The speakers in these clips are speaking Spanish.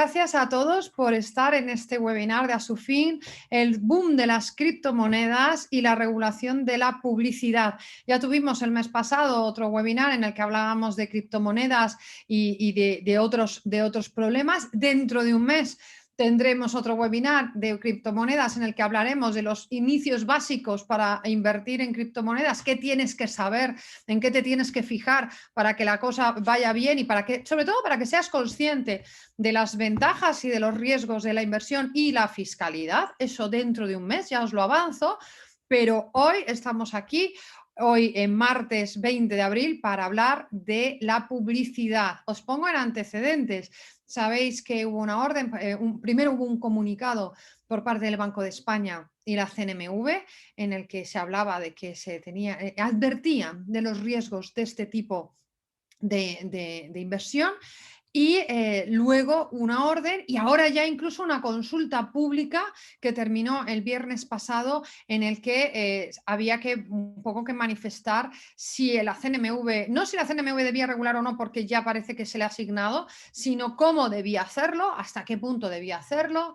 Gracias a todos por estar en este webinar de Asufin, el boom de las criptomonedas y la regulación de la publicidad. Ya tuvimos el mes pasado otro webinar en el que hablábamos de criptomonedas y de otros problemas. Dentro de un mes tendremos otro webinar de criptomonedas en el que hablaremos de los inicios básicos para invertir en criptomonedas, qué tienes que saber, en qué te tienes que fijar para que la cosa vaya bien y sobre todo para que seas consciente de las ventajas y de los riesgos de la inversión y la fiscalidad. Eso dentro de un mes, ya os lo avanzo, pero hoy estamos aquí. Hoy en martes 20 de abril para hablar de la publicidad. Os pongo en antecedentes. Sabéis que hubo una orden, primero hubo un comunicado por parte del Banco de España y la CNMV en el que se hablaba de que se tenía, advertían de los riesgos de este tipo de inversión y luego una orden y ahora ya incluso una consulta pública que terminó el viernes pasado en el que había que un poco que manifestar si la CNMV, no si la CNMV debía regular o no porque ya parece que se le ha asignado, sino cómo debía hacerlo, hasta qué punto debía hacerlo,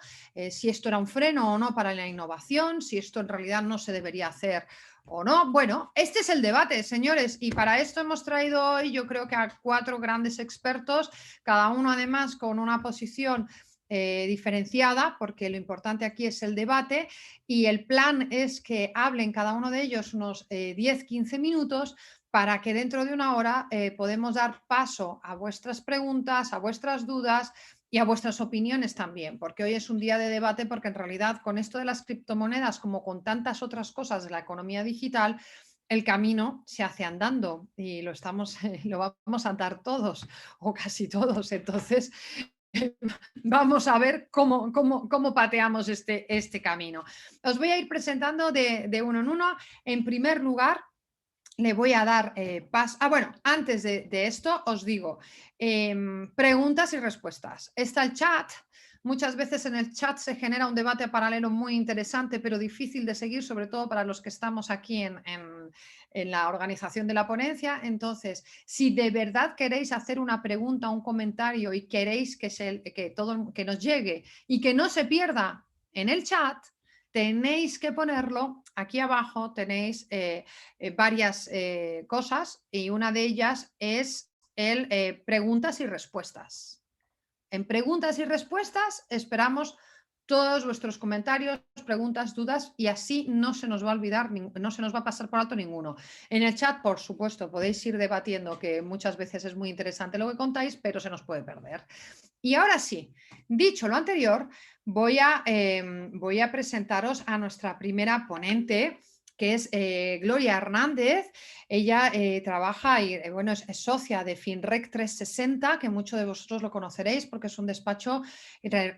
si esto era un freno o no para la innovación, si esto en realidad no se debería hacer o no. Bueno, este es el debate, señores, y para esto hemos traído hoy, yo creo que a 4 grandes expertos, cada uno además con una posición diferenciada, porque lo importante aquí es el debate, y el plan es que hablen cada uno de ellos unos 10-15 minutos para que dentro de una hora podemos dar paso a vuestras preguntas, a vuestras dudas y a vuestras opiniones también, porque hoy es un día de debate, porque en realidad con esto de las criptomonedas, como con tantas otras cosas de la economía digital, el camino se hace andando y lo vamos a andar todos o casi todos. Entonces, vamos a ver cómo pateamos este camino. Os voy a ir presentando de uno en uno. En primer lugar, le voy a dar paso. Bueno, antes de esto os digo, preguntas y respuestas. Está el chat. Muchas veces en el chat se genera un debate paralelo muy interesante, pero difícil de seguir, sobre todo para los que estamos aquí en la organización de la ponencia. Entonces, si de verdad queréis hacer una pregunta, un comentario y queréis que nos llegue y que no se pierda en el chat, tenéis que ponerlo aquí abajo. Tenéis varias cosas y una de ellas es el preguntas y respuestas. En preguntas y respuestas esperamos todos vuestros comentarios, preguntas, dudas, y así no se nos va a olvidar, no se nos va a pasar por alto ninguno. En el chat, por supuesto, podéis ir debatiendo, que muchas veces es muy interesante lo que contáis, pero se nos puede perder. Y ahora sí, dicho lo anterior, voy a presentaros a nuestra primera ponente, que es Gloria Hernández. Ella trabaja y bueno, es socia de Finrec 360, que muchos de vosotros lo conoceréis porque es un despacho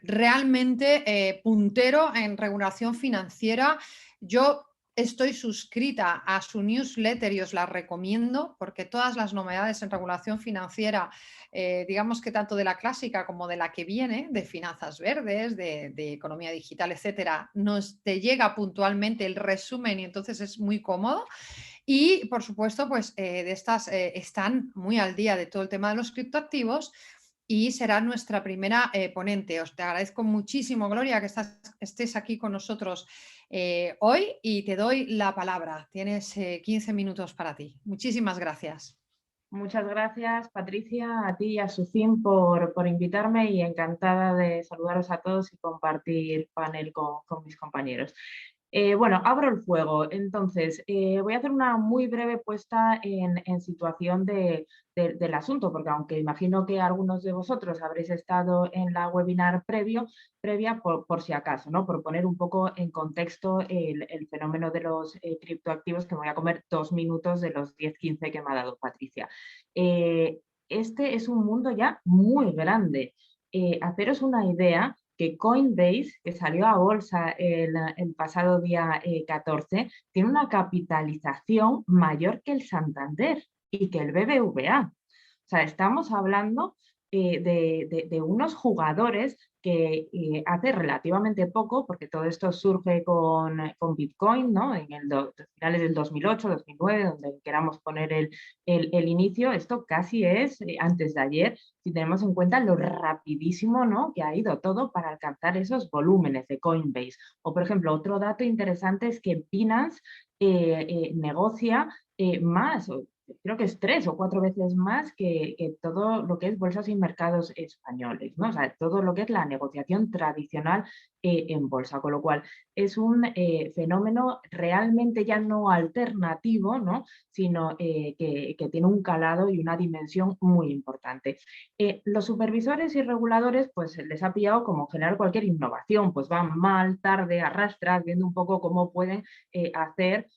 realmente puntero en regulación financiera. Yo estoy suscrita a su newsletter y os la recomiendo porque todas las novedades en regulación financiera, digamos que tanto de la clásica como de la que viene, de finanzas verdes, de economía digital, etcétera, te llega puntualmente el resumen y entonces es muy cómodo. Y por supuesto, pues de estas están muy al día de todo el tema de los criptoactivos y será nuestra primera ponente. Te agradezco muchísimo, Gloria, que estés aquí con nosotros hoy y te doy la palabra. Tienes 15 minutos para ti. Muchísimas gracias. Muchas gracias, Patricia, a ti y a Sucín por invitarme y encantada de saludaros a todos y compartir panel con mis compañeros. Bueno, abro el fuego. Entonces, voy a hacer una muy breve puesta en situación del asunto, porque aunque imagino que algunos de vosotros habréis estado en la webinar previa por si acaso, ¿no? Por poner un poco en contexto el fenómeno de los criptoactivos, que me voy a comer 2 minutos de los 10-15 que me ha dado Patricia. Este es un mundo ya muy grande. Haceros una idea que Coinbase, que salió a bolsa el pasado día 14, tiene una capitalización mayor que el Santander y que el BBVA. O sea, estamos hablando de unos jugadores que hace relativamente poco, porque todo esto surge con Bitcoin, ¿no? En finales del 2008, 2009, donde queramos poner el inicio, esto casi es antes de ayer, si tenemos en cuenta lo rapidísimo, ¿no?, que ha ido todo para alcanzar esos volúmenes de Coinbase. O, por ejemplo, otro dato interesante es que Binance negocia más, creo que es 3 o 4 veces más que todo lo que es bolsas y mercados españoles, ¿no? O sea, todo lo que es la negociación tradicional en bolsa, con lo cual es un fenómeno realmente ya no alternativo, ¿no?, sino que tiene un calado y una dimensión muy importante. Los supervisores y reguladores pues les ha pillado como generar cualquier innovación, pues van mal, tarde, arrastras, viendo un poco cómo pueden hacer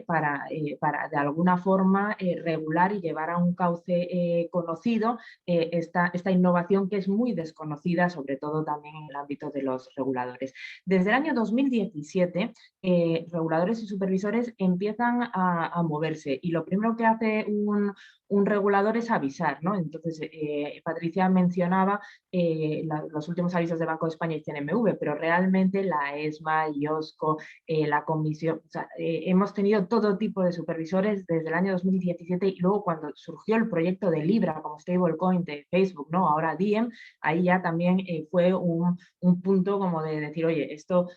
para de alguna forma regular y llevar a un cauce conocido esta innovación que es muy desconocida, sobre todo también en el ámbito de los reguladores. Desde el año 2017, reguladores y supervisores empiezan a moverse y lo primero que hace un regulador es avisar, ¿no? Entonces, Patricia mencionaba los últimos avisos de Banco de España y CNMV, pero realmente la ESMA, IOSCO, la Comisión, o sea, hemos tenido todo tipo de supervisores desde el año 2017 y luego cuando surgió el proyecto de Libra como stablecoin de Facebook, ¿no?, ahora Diem, ahí ya también fue un punto como de decir, oye, esto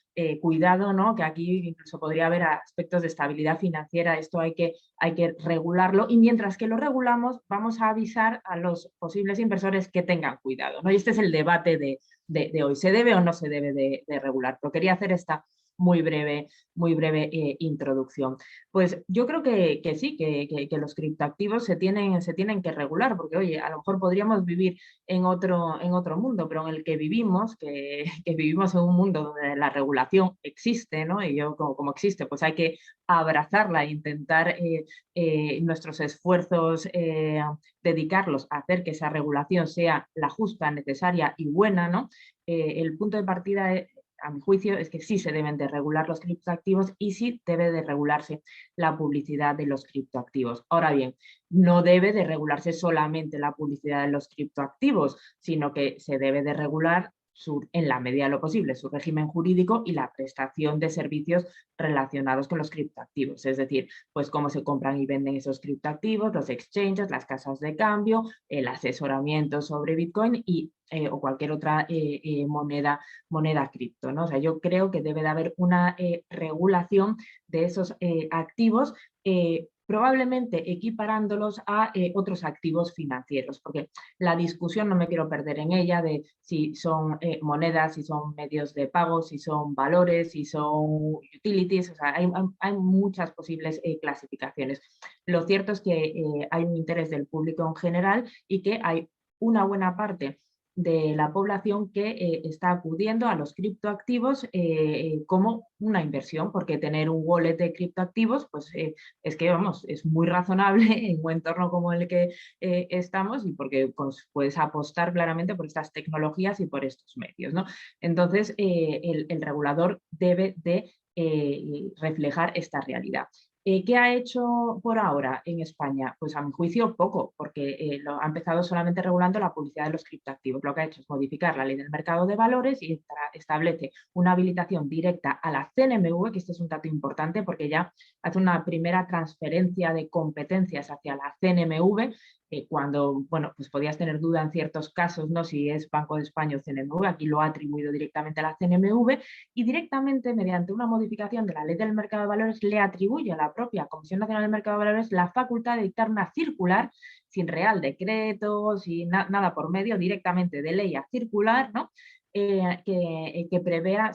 cuidado, ¿no?, que aquí incluso podría haber aspectos de estabilidad financiera, esto hay que regularlo y mientras que lo regulamos vamos a avisar a los posibles inversores que tengan cuidado, ¿no? Y este es el debate de hoy, ¿se debe o no se debe de regular? Pero quería hacer esta muy breve introducción. Pues yo creo que sí, que los criptoactivos se tienen que regular, porque oye, a lo mejor podríamos vivir en otro mundo, pero en el que vivimos, que vivimos en un mundo donde la regulación existe, ¿no? Y yo como existe, pues hay que abrazarla e intentar nuestros esfuerzos dedicarlos a hacer que esa regulación sea la justa, necesaria y buena, ¿no? El punto de partida a mi juicio, es que sí se deben de regular los criptoactivos y sí debe de regularse la publicidad de los criptoactivos. Ahora bien, no debe de regularse solamente la publicidad de los criptoactivos, sino que se debe de regular en la medida de lo posible, su régimen jurídico y la prestación de servicios relacionados con los criptoactivos. Es decir, pues cómo se compran y venden esos criptoactivos, los exchanges, las casas de cambio, el asesoramiento sobre Bitcoin o cualquier otra moneda cripto, ¿no? O sea, yo creo que debe de haber una regulación de esos activos, probablemente equiparándolos a otros activos financieros, porque la discusión, no me quiero perder en ella, de si son monedas, si son medios de pago, si son valores, si son utilities, o sea, hay muchas posibles clasificaciones. Lo cierto es que hay un interés del público en general y que hay una buena parte de la población que está acudiendo a los criptoactivos como una inversión, porque tener un wallet de criptoactivos, pues es que, vamos, es muy razonable en un entorno como el que estamos y porque pues, puedes apostar claramente por estas tecnologías y por estos medios, ¿no? Entonces, el regulador debe de reflejar esta realidad. ¿Qué ha hecho por ahora en España? Pues a mi juicio poco, porque ha empezado solamente regulando la publicidad de los criptoactivos. Lo que ha hecho es modificar la ley del mercado de valores y establece una habilitación directa a la CNMV, que este es un dato importante porque ya hace una primera transferencia de competencias hacia la CNMV, cuando, bueno, pues podías tener duda en ciertos casos, ¿no?, si es Banco de España o CNMV, aquí lo ha atribuido directamente a la CNMV y directamente mediante una modificación de la ley del mercado de valores le atribuye a la propia Comisión Nacional del Mercado de Valores la facultad de dictar una circular sin real decreto, sin nada por medio, directamente de ley a circular, ¿no?, que prevea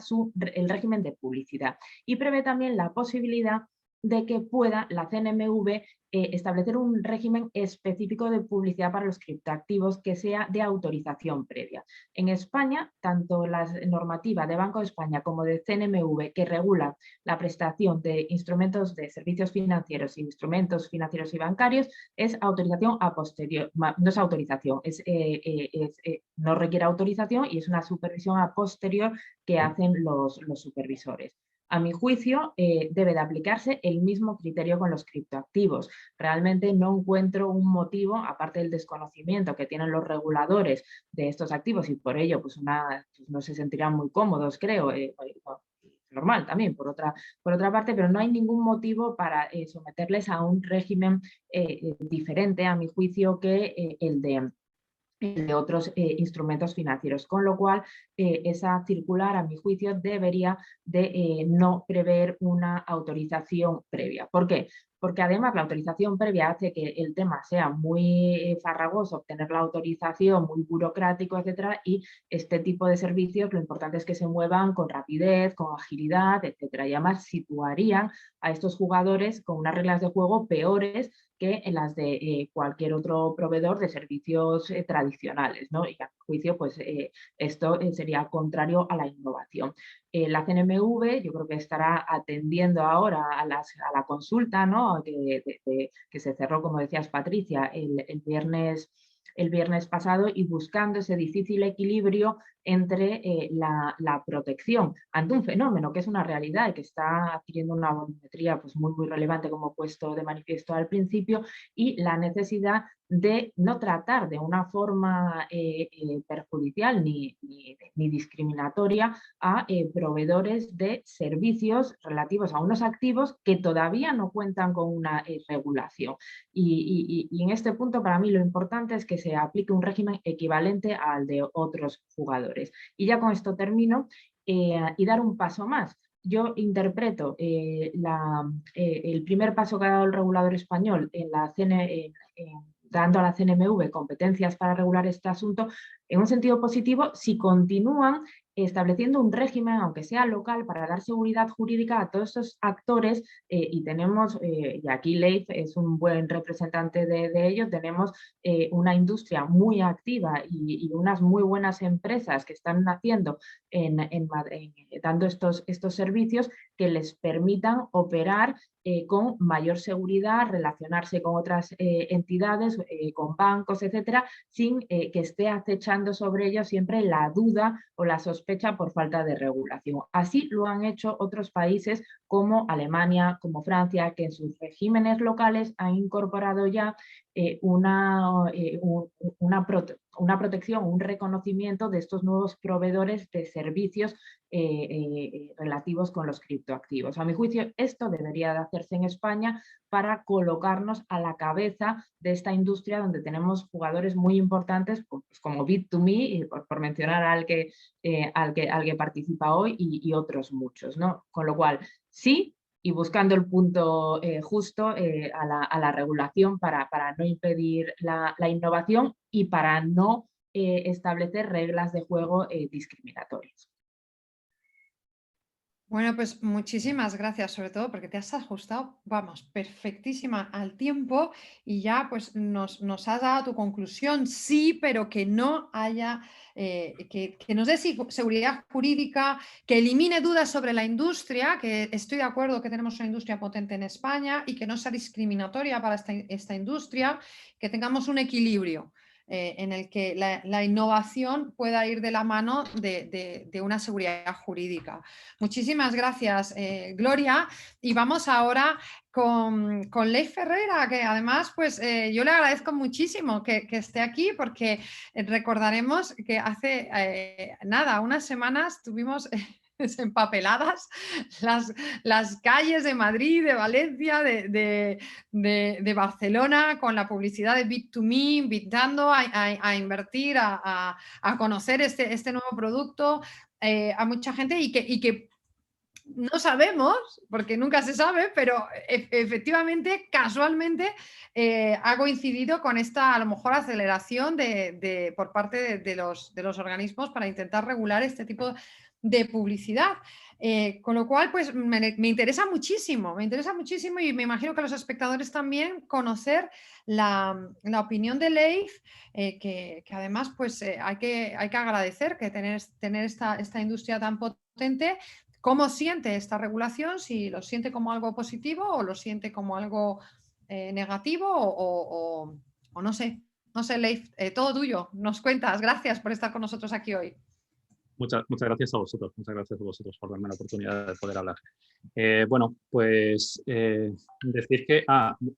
el régimen de publicidad y prevé también la posibilidad de que pueda la CNMV establecer un régimen específico de publicidad para los criptoactivos que sea de autorización previa. En España, tanto la normativa de Banco de España como de CNMV que regula la prestación de instrumentos de servicios financieros, instrumentos financieros y bancarios, es autorización a posterior, no es autorización, no requiere autorización y es una supervisión a posterior que hacen los supervisores. A mi juicio, debe de aplicarse el mismo criterio con los criptoactivos. Realmente no encuentro un motivo, aparte del desconocimiento que tienen los reguladores de estos activos y por ello pues no se sentirán muy cómodos, creo, normal también por otra parte, pero no hay ningún motivo para someterles a un régimen diferente, a mi juicio, que el de otros instrumentos financieros, con lo cual esa circular, a mi juicio, debería de no prever una autorización previa. ¿Por qué? Porque además la autorización previa hace que el tema sea muy farragoso, obtener la autorización, muy burocrático, etcétera, y este tipo de servicios lo importante es que se muevan con rapidez, con agilidad, etcétera, y además situarían a estos jugadores con unas reglas de juego peores que en las de cualquier otro proveedor de servicios tradicionales, ¿no? Y a mi juicio, pues esto sería contrario a la innovación. La CNMV yo creo que estará atendiendo ahora a la consulta, ¿no? Que se cerró, como decías, Patricia, el viernes pasado, y buscando ese difícil equilibrio entre la protección ante un fenómeno que es una realidad y que está adquiriendo una volumetría pues muy relevante, como he puesto de manifiesto al principio, y la necesidad de no tratar de una forma perjudicial ni discriminatoria a proveedores de servicios relativos a unos activos que todavía no cuentan con una regulación. Y en este punto, para mí, lo importante es que se aplique un régimen equivalente al de otros jugadores. Y ya con esto termino, y dar un paso más. Yo interpreto el primer paso que ha dado el regulador español dando a la CNMV competencias para regular este asunto en un sentido positivo si continúan estableciendo un régimen, aunque sea local, para dar seguridad jurídica a todos estos actores, y tenemos, y aquí Leif es un buen representante de ello, tenemos una industria muy activa y unas muy buenas empresas que están naciendo dando estos servicios que les permitan operar con mayor seguridad, relacionarse con otras entidades, con bancos, etcétera, sin que esté acechando sobre ellos siempre la duda o la sospecha por falta de regulación. Así lo han hecho otros países como Alemania, como Francia, que en sus regímenes locales han incorporado ya una protección, un reconocimiento de estos nuevos proveedores de servicios relativos con los criptoactivos. A mi juicio, esto debería de hacerse en España para colocarnos a la cabeza de esta industria donde tenemos jugadores muy importantes, pues, como Bit2Me, por mencionar al que participa hoy, y otros muchos, ¿no? Con lo cual, sí, y buscando el punto justo a la regulación para no impedir la innovación y para no establecer reglas de juego discriminatorias. Bueno, pues muchísimas gracias, sobre todo porque te has ajustado, vamos, perfectísima al tiempo y ya pues nos has dado tu conclusión, sí, pero que no haya, que nos dé seguridad jurídica, que elimine dudas sobre la industria, que estoy de acuerdo que tenemos una industria potente en España y que no sea discriminatoria para esta industria, que tengamos un equilibrio. En el que la innovación pueda ir de la mano de una seguridad jurídica. Muchísimas gracias, Gloria. Y vamos ahora con Leif Ferreira, que además, pues yo le agradezco muchísimo que esté aquí porque recordaremos que hace nada, unas semanas tuvimos desempapeladas las calles de Madrid, de Valencia, de Barcelona, con la publicidad de Bit2Me, invitando a invertir, a conocer este nuevo producto. A mucha gente y que no sabemos, porque nunca se sabe, pero efectivamente, casualmente, ha coincidido con esta, a lo mejor, aceleración por parte de los organismos para intentar regular este tipo de publicidad. Con lo cual, pues me interesa muchísimo y me imagino que a los espectadores también conocer la opinión de Leif, que además pues hay que agradecer que tener esta industria tan potente. ¿Cómo siente esta regulación? Si lo siente como algo positivo o lo siente como algo negativo o no sé. No sé, Leif, todo tuyo. Nos cuentas. Gracias por estar con nosotros aquí hoy. Muchas gracias a vosotros. Muchas gracias a vosotros por darme la oportunidad de poder hablar. Bueno, pues decir que,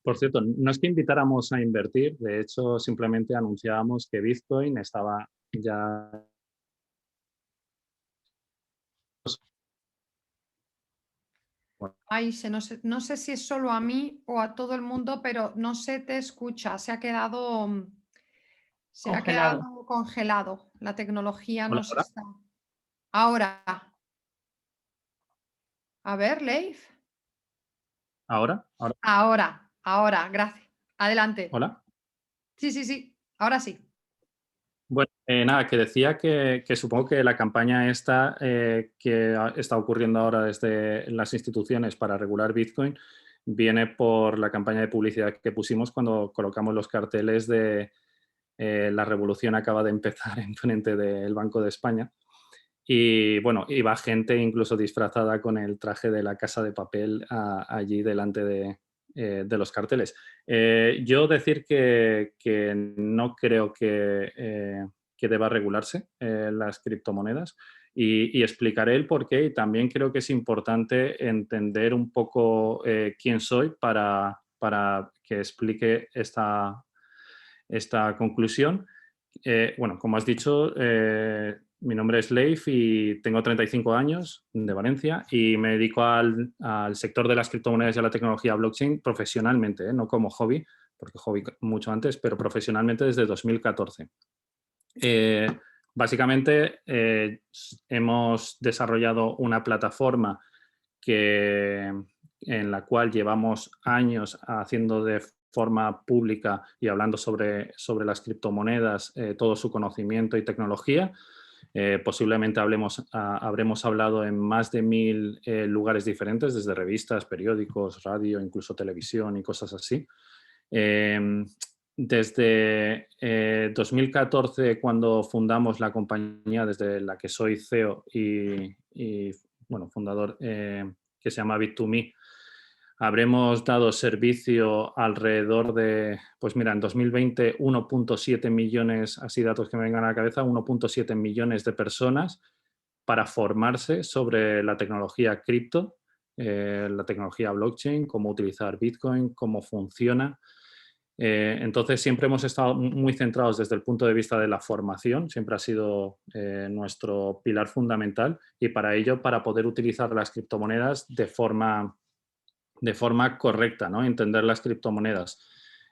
por cierto, no es que invitáramos a invertir, de hecho simplemente anunciábamos que Bitcoin estaba ya... Ay, no sé si es solo a mí o a todo el mundo, pero no se te escucha, se ha Congelado. quedado congelado. La tecnología Hola, nos hola. está. Ahora, a ver, Leif. ¿Ahora? Ahora, gracias. Adelante. ¿Hola? Sí, sí, sí, ahora sí. Bueno, nada, que decía que supongo que la campaña esta que está ocurriendo ahora desde las instituciones para regular Bitcoin viene por la campaña de publicidad que pusimos cuando colocamos los carteles de la revolución acaba de empezar en frente del Banco de España. Y bueno, iba gente incluso disfrazada con el traje de la Casa de Papel allí delante de los carteles. Yo decir que no creo que deba regularse las criptomonedas y explicaré el porqué, y también creo que es importante entender un poco quién soy para que explique esta conclusión. Bueno, como has dicho, mi nombre es Leif y tengo 35 años, de Valencia, y me dedico al sector de las criptomonedas y a la tecnología blockchain profesionalmente, no como hobby, porque hobby mucho antes, pero profesionalmente desde 2014. Básicamente, hemos desarrollado una plataforma en la cual llevamos años haciendo de forma pública y hablando sobre las criptomonedas, todo su conocimiento y tecnología. Posiblemente habremos hablado en más de 1000 lugares diferentes, desde revistas, periódicos, radio, incluso televisión y cosas así. Desde 2014, cuando fundamos la compañía, desde la que soy CEO y bueno, fundador, que se llama Bit2Me, habremos dado servicio alrededor de, pues mira, en 2020 1.7 millones, así datos que me vengan a la cabeza, 1.7 millones de personas para formarse sobre la tecnología cripto, la tecnología blockchain, cómo utilizar Bitcoin, cómo funciona. Entonces siempre hemos estado muy centrados desde el punto de vista de la formación, siempre ha sido nuestro pilar fundamental, y para ello, para poder utilizar las criptomonedas de forma correcta, ¿no? Entender las criptomonedas.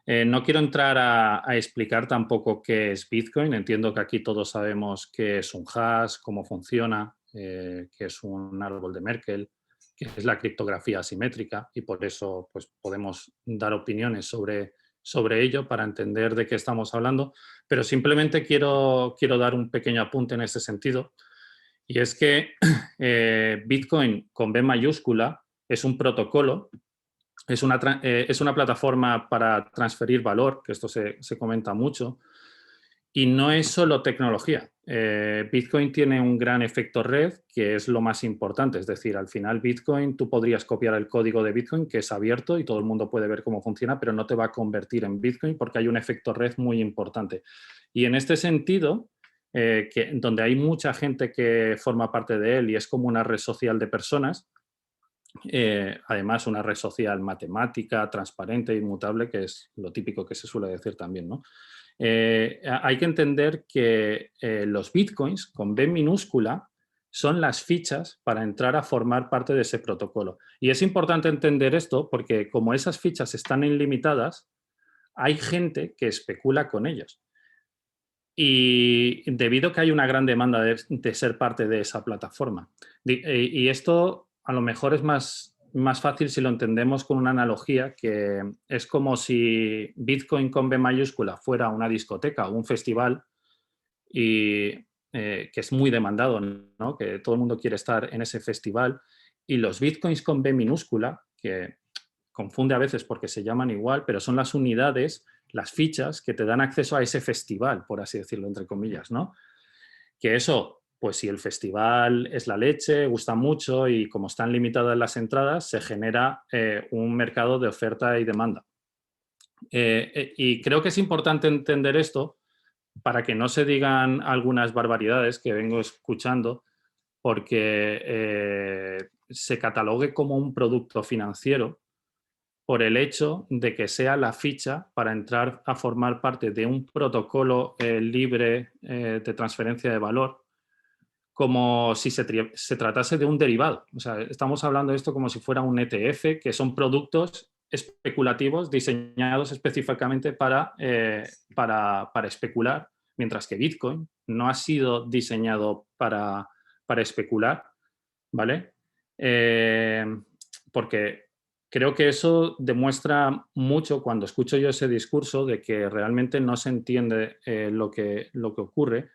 No quiero entrar a explicar tampoco qué es Bitcoin. Entiendo que aquí todos sabemos qué es un hash, cómo funciona, qué es un árbol de Merkle, qué es la criptografía asimétrica, y por eso pues, podemos dar opiniones sobre ello para entender de qué estamos hablando. Pero simplemente quiero dar un pequeño apunte en ese sentido, y es que Bitcoin con B mayúscula es un protocolo. Es una plataforma para transferir valor, que esto se comenta mucho, y no es solo tecnología. Bitcoin tiene un gran efecto red, que es lo más importante. Es decir, al final Bitcoin, tú podrías copiar el código de Bitcoin, que es abierto y todo el mundo puede ver cómo funciona, pero no te va a convertir en Bitcoin porque hay un efecto red muy importante. Y en este sentido, donde hay mucha gente que forma parte de él y es como una red social de personas, además una red social matemática, transparente, inmutable, que es lo típico que se suele decir también, ¿no? Hay que entender que los bitcoins con B minúscula son las fichas para entrar a formar parte de ese protocolo. Y es importante entender esto porque como esas fichas están ilimitadas, hay gente que especula con ellos. Y debido a que hay una gran demanda de ser parte de esa plataforma. Y esto a lo mejor es más fácil si lo entendemos con una analogía, que es como si Bitcoin con B mayúscula fuera una discoteca o un festival, y que es muy demandado, ¿no? Que todo el mundo quiere estar en ese festival, y los Bitcoins con B minúscula, que confunde a veces porque se llaman igual, pero son las unidades, las fichas que te dan acceso a ese festival, por así decirlo, entre comillas, ¿no? Que eso, pues si el festival es la leche, gusta mucho y como están limitadas las entradas, se genera un mercado de oferta y demanda. Y creo que es importante entender esto para que no se digan algunas barbaridades que vengo escuchando, porque se catalogue como un producto financiero por el hecho de que sea la ficha para entrar a formar parte de un protocolo libre de transferencia de valor, como si se tratase de un derivado. O sea, estamos hablando de esto como si fuera un ETF, que son productos especulativos diseñados específicamente para especular, mientras que Bitcoin no ha sido diseñado para especular, ¿vale? Porque creo que eso demuestra mucho cuando escucho yo ese discurso de que realmente no se entiende lo que ocurre,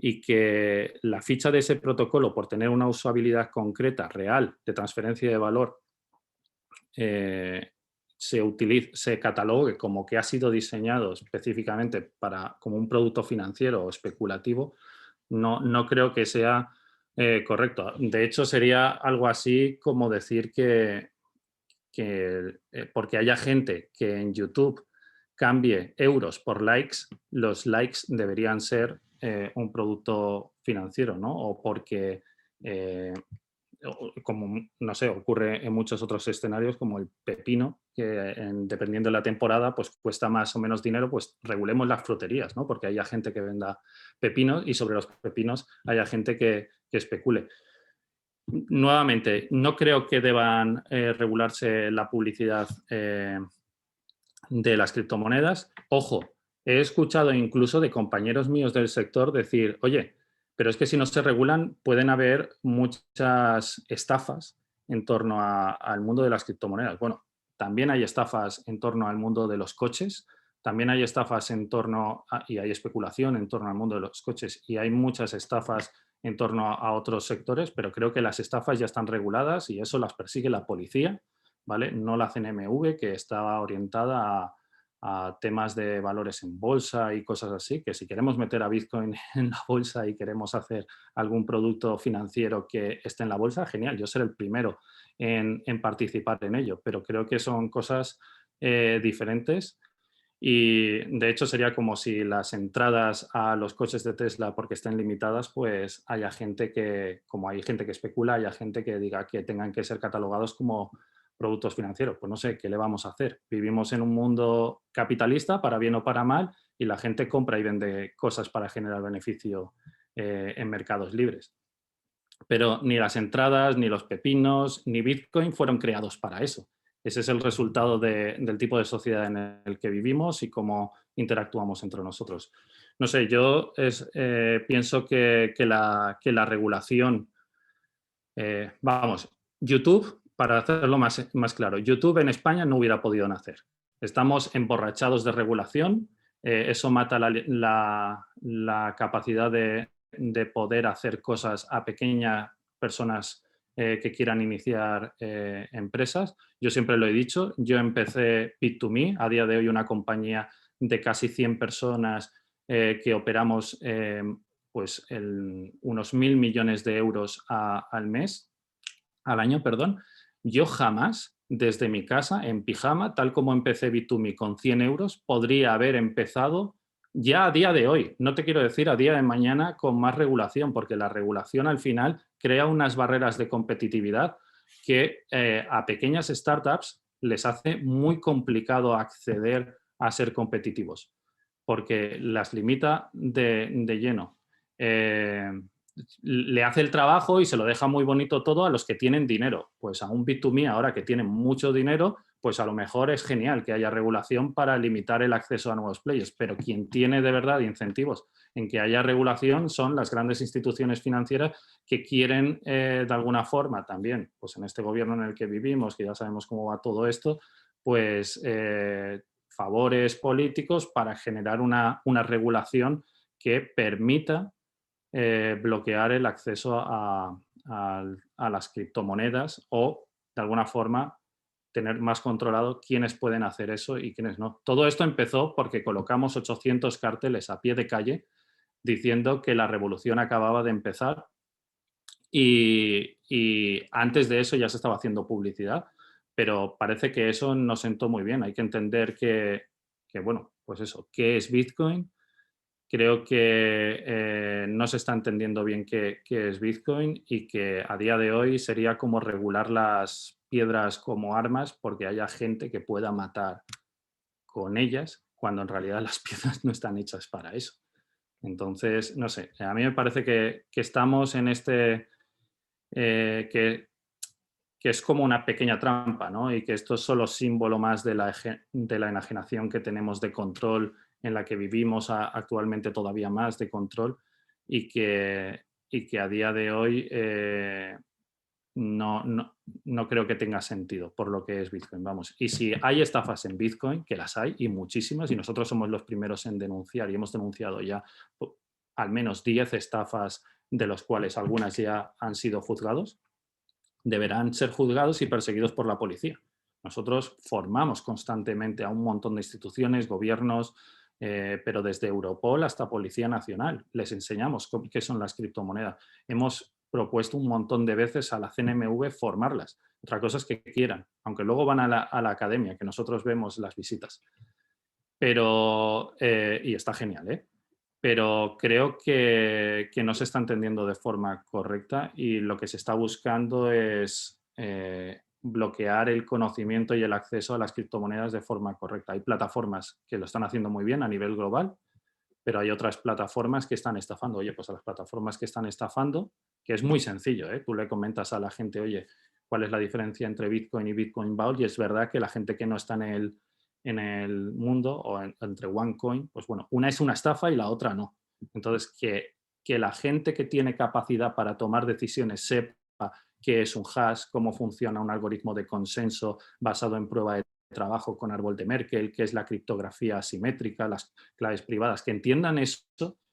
y que la ficha de ese protocolo, por tener una usabilidad concreta, real, de transferencia de valor, se catalogue como que ha sido diseñado específicamente como un producto financiero o especulativo, no creo que sea correcto. De hecho, sería algo así como decir que porque haya gente que en YouTube cambie euros por likes, los likes deberían ser un producto financiero, ¿no? O porque, como no sé, ocurre en muchos otros escenarios, como el pepino, que dependiendo de la temporada, pues cuesta más o menos dinero, pues regulemos las fruterías, ¿no? Porque haya gente que venda pepinos y sobre los pepinos haya gente que especule. Nuevamente, no creo que deban regularse la publicidad de las criptomonedas. Ojo, he escuchado incluso de compañeros míos del sector decir, oye, pero es que si no se regulan pueden haber muchas estafas en torno al mundo de las criptomonedas. Bueno, también hay estafas en torno al mundo de los coches, también hay estafas y hay especulación en torno al mundo de los coches, y hay muchas estafas en torno a otros sectores, pero creo que las estafas ya están reguladas y eso las persigue la policía, ¿vale? No la CNMV, que está orientada a temas de valores en bolsa y cosas así, que si queremos meter a Bitcoin en la bolsa y queremos hacer algún producto financiero que esté en la bolsa, genial, yo seré el primero en participar en ello, pero creo que son cosas diferentes. Y de hecho sería como si las entradas a los coches de Tesla, porque estén limitadas, pues haya gente que, como hay gente que especula, haya gente que diga que tengan que ser catalogados como productos financieros. Pues no sé, ¿qué le vamos a hacer? Vivimos en un mundo capitalista, para bien o para mal, y la gente compra y vende cosas para generar beneficio en mercados libres. Pero ni las entradas, ni los pepinos, ni Bitcoin fueron creados para eso. Ese es el resultado del tipo de sociedad en el que vivimos y cómo interactuamos entre nosotros. No sé, yo pienso que la regulación, vamos, YouTube, para hacerlo más claro, YouTube en España no hubiera podido nacer. Estamos emborrachados de regulación, eso mata la capacidad de poder hacer cosas a pequeñas personas que quieran iniciar empresas. Yo siempre lo he dicho, yo empecé Bit2Me, a día de hoy una compañía de casi 100 personas que operamos pues unos 1.000 millones de euros al año, perdón. Yo jamás, desde mi casa, en pijama, tal como empecé Bit2Me con 100 euros, podría haber empezado ya a día de hoy, no te quiero decir a día de mañana, con más regulación, porque la regulación al final crea unas barreras de competitividad que a pequeñas startups les hace muy complicado acceder a ser competitivos, porque las limita de lleno. Le hace el trabajo y se lo deja muy bonito todo a los que tienen dinero. Pues a un Bit2Me ahora que tiene mucho dinero, pues a lo mejor es genial que haya regulación para limitar el acceso a nuevos players, pero quien tiene de verdad incentivos en que haya regulación son las grandes instituciones financieras que quieren de alguna forma también, pues en este gobierno en el que vivimos, que ya sabemos cómo va todo esto, pues favores políticos para generar una regulación que permita bloquear el acceso a las criptomonedas o, de alguna forma, tener más controlado quiénes pueden hacer eso y quiénes no. Todo esto empezó porque colocamos 800 carteles a pie de calle diciendo que la revolución acababa de empezar y antes de eso ya se estaba haciendo publicidad, pero parece que eso no sentó muy bien. Hay que entender que bueno, pues eso, ¿qué es Bitcoin? Creo que no se está entendiendo bien qué es Bitcoin y que a día de hoy sería como regular las piedras como armas porque haya gente que pueda matar con ellas cuando en realidad las piedras no están hechas para eso. Entonces, no sé, a mí me parece que estamos en que es como una pequeña trampa, ¿no? Y que esto es solo símbolo más de la enajenación que tenemos de control en la que vivimos actualmente todavía más de control y que a día de hoy no creo que tenga sentido por lo que es Bitcoin, vamos. Y si hay estafas en Bitcoin, que las hay y muchísimas, y nosotros somos los primeros en denunciar y hemos denunciado ya al menos 10 estafas de los cuales algunas ya han sido juzgados, deberán ser juzgados y perseguidos por la policía. Nosotros formamos constantemente a un montón de instituciones, gobiernos, pero desde Europol hasta Policía Nacional. Les enseñamos qué son las criptomonedas. Hemos propuesto un montón de veces a la CNMV formarlas. Otra cosa es que quieran, aunque luego van a la academia, que nosotros vemos las visitas. Pero, y está genial, ¿eh? Pero creo que no se está entendiendo de forma correcta y lo que se está buscando es bloquear el conocimiento y el acceso a las criptomonedas de forma correcta. Hay plataformas que lo están haciendo muy bien a nivel global, pero hay otras plataformas que están estafando. Oye, pues a las plataformas que están estafando, que es muy sencillo, ¿eh? Tú le comentas a la gente, oye, ¿cuál es la diferencia entre Bitcoin y Bitcoin Vault? Y es verdad que la gente que no está en el mundo o entre OneCoin, pues bueno, una es una estafa y la otra no. Entonces, que la gente que tiene capacidad para tomar decisiones sepa qué es un hash, cómo funciona un algoritmo de consenso basado en prueba de trabajo con árbol de Merkle, qué es la criptografía asimétrica, las claves privadas, que entiendan eso,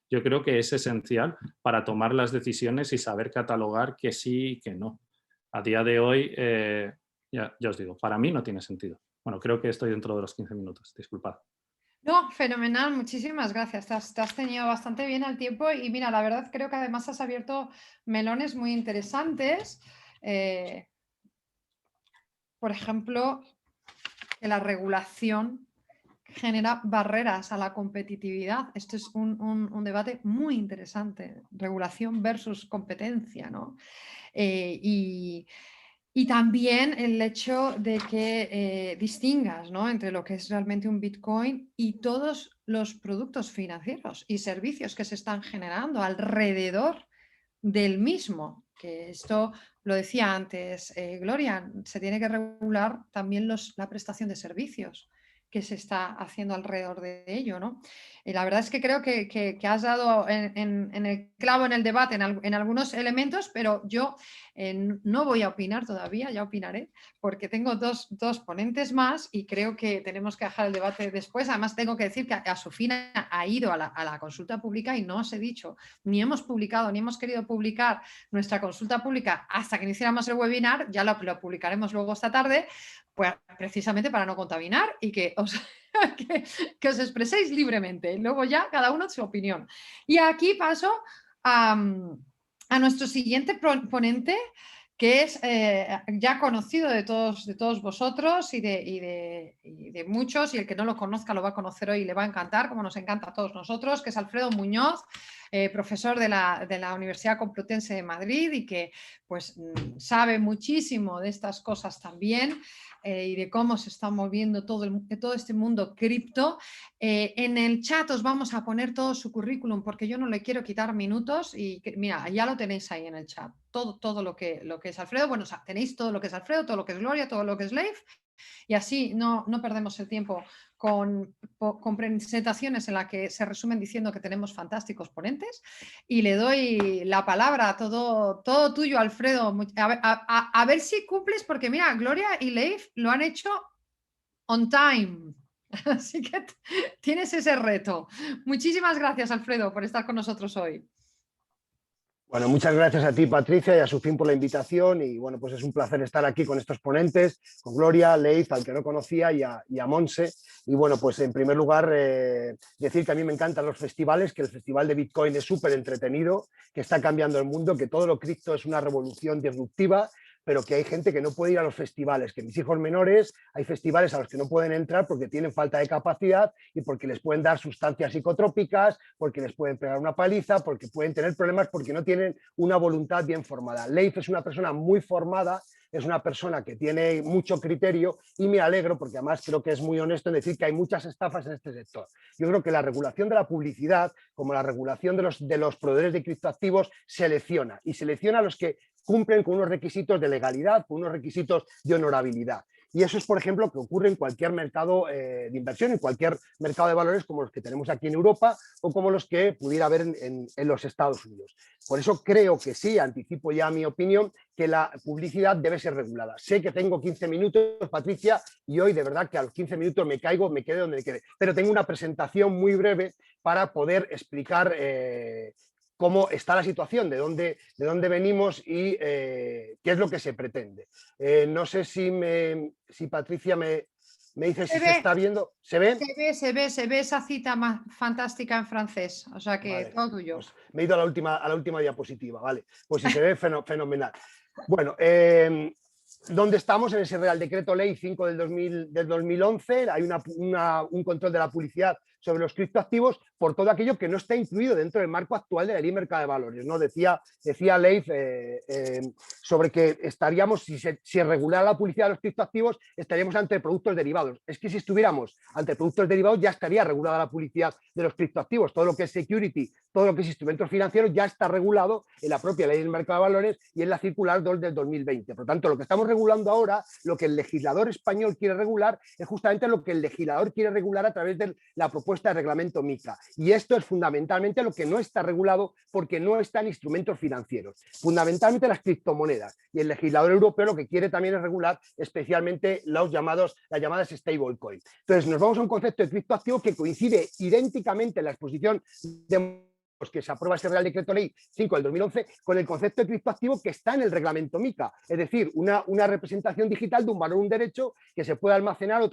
yo creo que es esencial para tomar las decisiones y saber catalogar que sí y que no. A día de hoy, ya os digo, para mí no tiene sentido. Bueno, creo que estoy dentro de los 15 minutos, disculpad. No, fenomenal, muchísimas gracias. Te has tenido bastante bien el tiempo y mira, la verdad creo que además has abierto melones muy interesantes. Por ejemplo, que la regulación genera barreras a la competitividad. Esto es un debate muy interesante, regulación versus competencia, ¿no? Y también el hecho de que distingas, ¿no?, entre lo que es realmente un Bitcoin y todos los productos financieros y servicios que se están generando alrededor del mismo. Que esto lo decía antes Gloria, se tiene que regular también la prestación de servicios que se está haciendo alrededor de ello, ¿no? Y la verdad es que creo que has dado en el clavo en el debate en algunos elementos, pero yo no voy a opinar todavía, ya opinaré, porque tengo dos ponentes más y creo que tenemos que dejar el debate después. Además, tengo que decir que Asufina ha ido a la consulta pública y no os he dicho, ni hemos publicado, ni hemos querido publicar nuestra consulta pública hasta que iniciáramos el webinar, ya lo publicaremos luego esta tarde, pues precisamente para no contaminar y que os os expreséis libremente. Luego ya cada uno su opinión. Y aquí paso a nuestro siguiente ponente, que es ya conocido de todos vosotros y de muchos, y el que no lo conozca lo va a conocer hoy y le va a encantar, como nos encanta a todos nosotros, que es Alfredo Muñoz, profesor de la Universidad Complutense de Madrid y que pues sabe muchísimo de estas cosas también. Y de cómo se está moviendo todo este mundo cripto. En el chat os vamos a poner todo su currículum porque yo no le quiero quitar minutos y mira, ya lo tenéis ahí en el chat, todo lo que es Alfredo. Bueno, o sea, tenéis todo lo que es Alfredo, todo lo que es Gloria, todo lo que es Leif y así no perdemos el tiempo con presentaciones en las que se resumen diciendo que tenemos fantásticos ponentes y le doy la palabra a todo tuyo, Alfredo. A ver si cumples, porque mira, Gloria y Leif lo han hecho on time. Así que tienes ese reto. Muchísimas gracias, Alfredo, por estar con nosotros hoy. Bueno, muchas gracias a ti, Patricia, y a Sufín por la invitación. Y bueno, pues es un placer estar aquí con estos ponentes, con Gloria, Leif, al que no conocía, y a Monse. Y bueno, pues en primer lugar, decir que a mí me encantan los festivales, que el Festival de Bitcoin es súper entretenido, que está cambiando el mundo, que todo lo cripto es una revolución disruptiva. pero que hay gente que no puede ir a los festivales, que mis hijos menores hay festivales a los que no pueden entrar porque tienen falta de capacidad y porque les pueden dar sustancias psicotrópicas, porque les pueden pegar una paliza, porque pueden tener problemas porque no tienen una voluntad bien formada. Leif es una persona muy formada, es una persona que tiene mucho criterio y me alegro porque además creo que es muy honesto en decir que hay muchas estafas en este sector. Yo creo que la regulación de la publicidad, como la regulación de los proveedores de criptoactivos, selecciona y selecciona a los que cumplen con unos requisitos de legalidad, con unos requisitos de honorabilidad. Y eso es, por ejemplo, que ocurre en cualquier mercado de inversión, en cualquier mercado de valores como los que tenemos aquí en Europa o como los que pudiera haber en los Estados Unidos. Por eso creo que sí, anticipo ya mi opinión, que la publicidad debe ser regulada. Sé que tengo 15 minutos, Patricia, y hoy de verdad que a los 15 minutos me caigo, me quedé donde me quedé. Pero tengo una presentación muy breve para poder explicar cómo está la situación, de dónde venimos y qué es lo que se pretende. No sé si Patricia me dice si se está viendo. ¿Se ve? Se ve esa cita más fantástica en francés, o sea que Vale, todo tuyo. pues me he ido a la última diapositiva, vale. Pues si se ve, fenomenal. Bueno, ¿dónde estamos? En ese Real Decreto Ley 5 del 2011, hay un control de la publicidad sobre los criptoactivos por todo aquello que no está incluido dentro del marco actual de la ley de mercado de valores, ¿no? Decía Leif sobre que estaríamos, si se regulara la publicidad de los criptoactivos, estaríamos ante productos derivados. Es que si estuviéramos ante productos derivados ya estaría regulada la publicidad de los criptoactivos. Todo lo que es security, todo lo que es instrumentos financieros ya está regulado en la propia ley del mercado de valores y en la circular 2 del 2020. Por lo tanto, lo que estamos regulando ahora, lo que el legislador español quiere regular, es justamente lo que el legislador quiere regular a través de la propuesta de reglamento MiCA. Y esto es fundamentalmente lo que no está regulado porque no están instrumentos financieros. Fundamentalmente las criptomonedas. Y el legislador europeo lo que quiere también es regular especialmente las llamadas stablecoin. Entonces nos vamos a un concepto de criptoactivo que coincide idénticamente en la exposición de que se aprueba ese Real Decreto Ley 5 del 2011 con el concepto de criptoactivo que está en el reglamento MiCA, es decir, una representación digital de un valor, un derecho que se puede almacenar o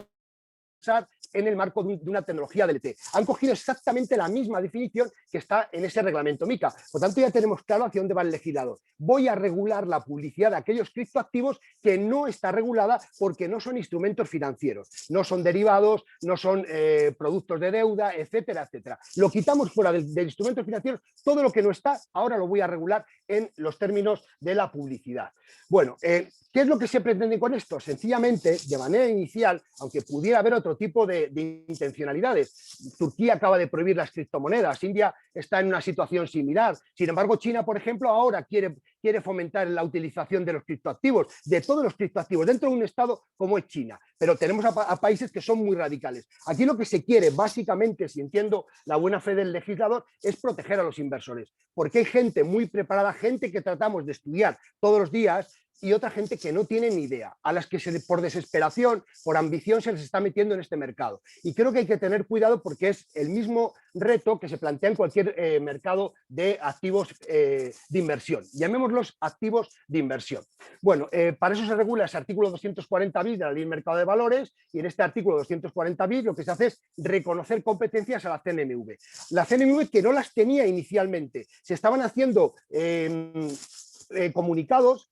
en el marco de una tecnología DLT. Han cogido exactamente la misma definición que está en ese reglamento MiCA. Por tanto, ya tenemos claro hacia dónde va el legislador. Voy a regular la publicidad de aquellos criptoactivos que no está regulada porque no son instrumentos financieros, no son derivados, no son productos de deuda, etcétera, etcétera. Lo quitamos fuera de instrumentos financieros, todo lo que no está, ahora lo voy a regular en los términos de la publicidad. Bueno, ¿qué es lo que se pretende con esto? Sencillamente, de manera inicial, aunque pudiera haber otro tipo de intencionalidades, Turquía acaba de prohibir las criptomonedas, India está en una situación similar, sin embargo China, por ejemplo, ahora quiere fomentar la utilización de los criptoactivos, de todos los criptoactivos, dentro de un estado como es China, pero tenemos a países que son muy radicales. Aquí lo que se quiere, básicamente, si entiendo la buena fe del legislador, es proteger a los inversores, porque hay gente muy preparada, gente que tratamos de estudiar todos los días, y otra gente que no tiene ni idea, a las que por desesperación, por ambición, se les está metiendo en este mercado. Y creo que hay que tener cuidado porque es el mismo reto que se plantea en cualquier mercado de activos de inversión. Llamémoslos activos de inversión. Bueno, para eso se regula ese artículo 240 bis de la Ley del Mercado de Valores y en este artículo 240 bis lo que se hace es reconocer competencias a la CNMV. La CNMV que no las tenía inicialmente. Se estaban haciendo comunicados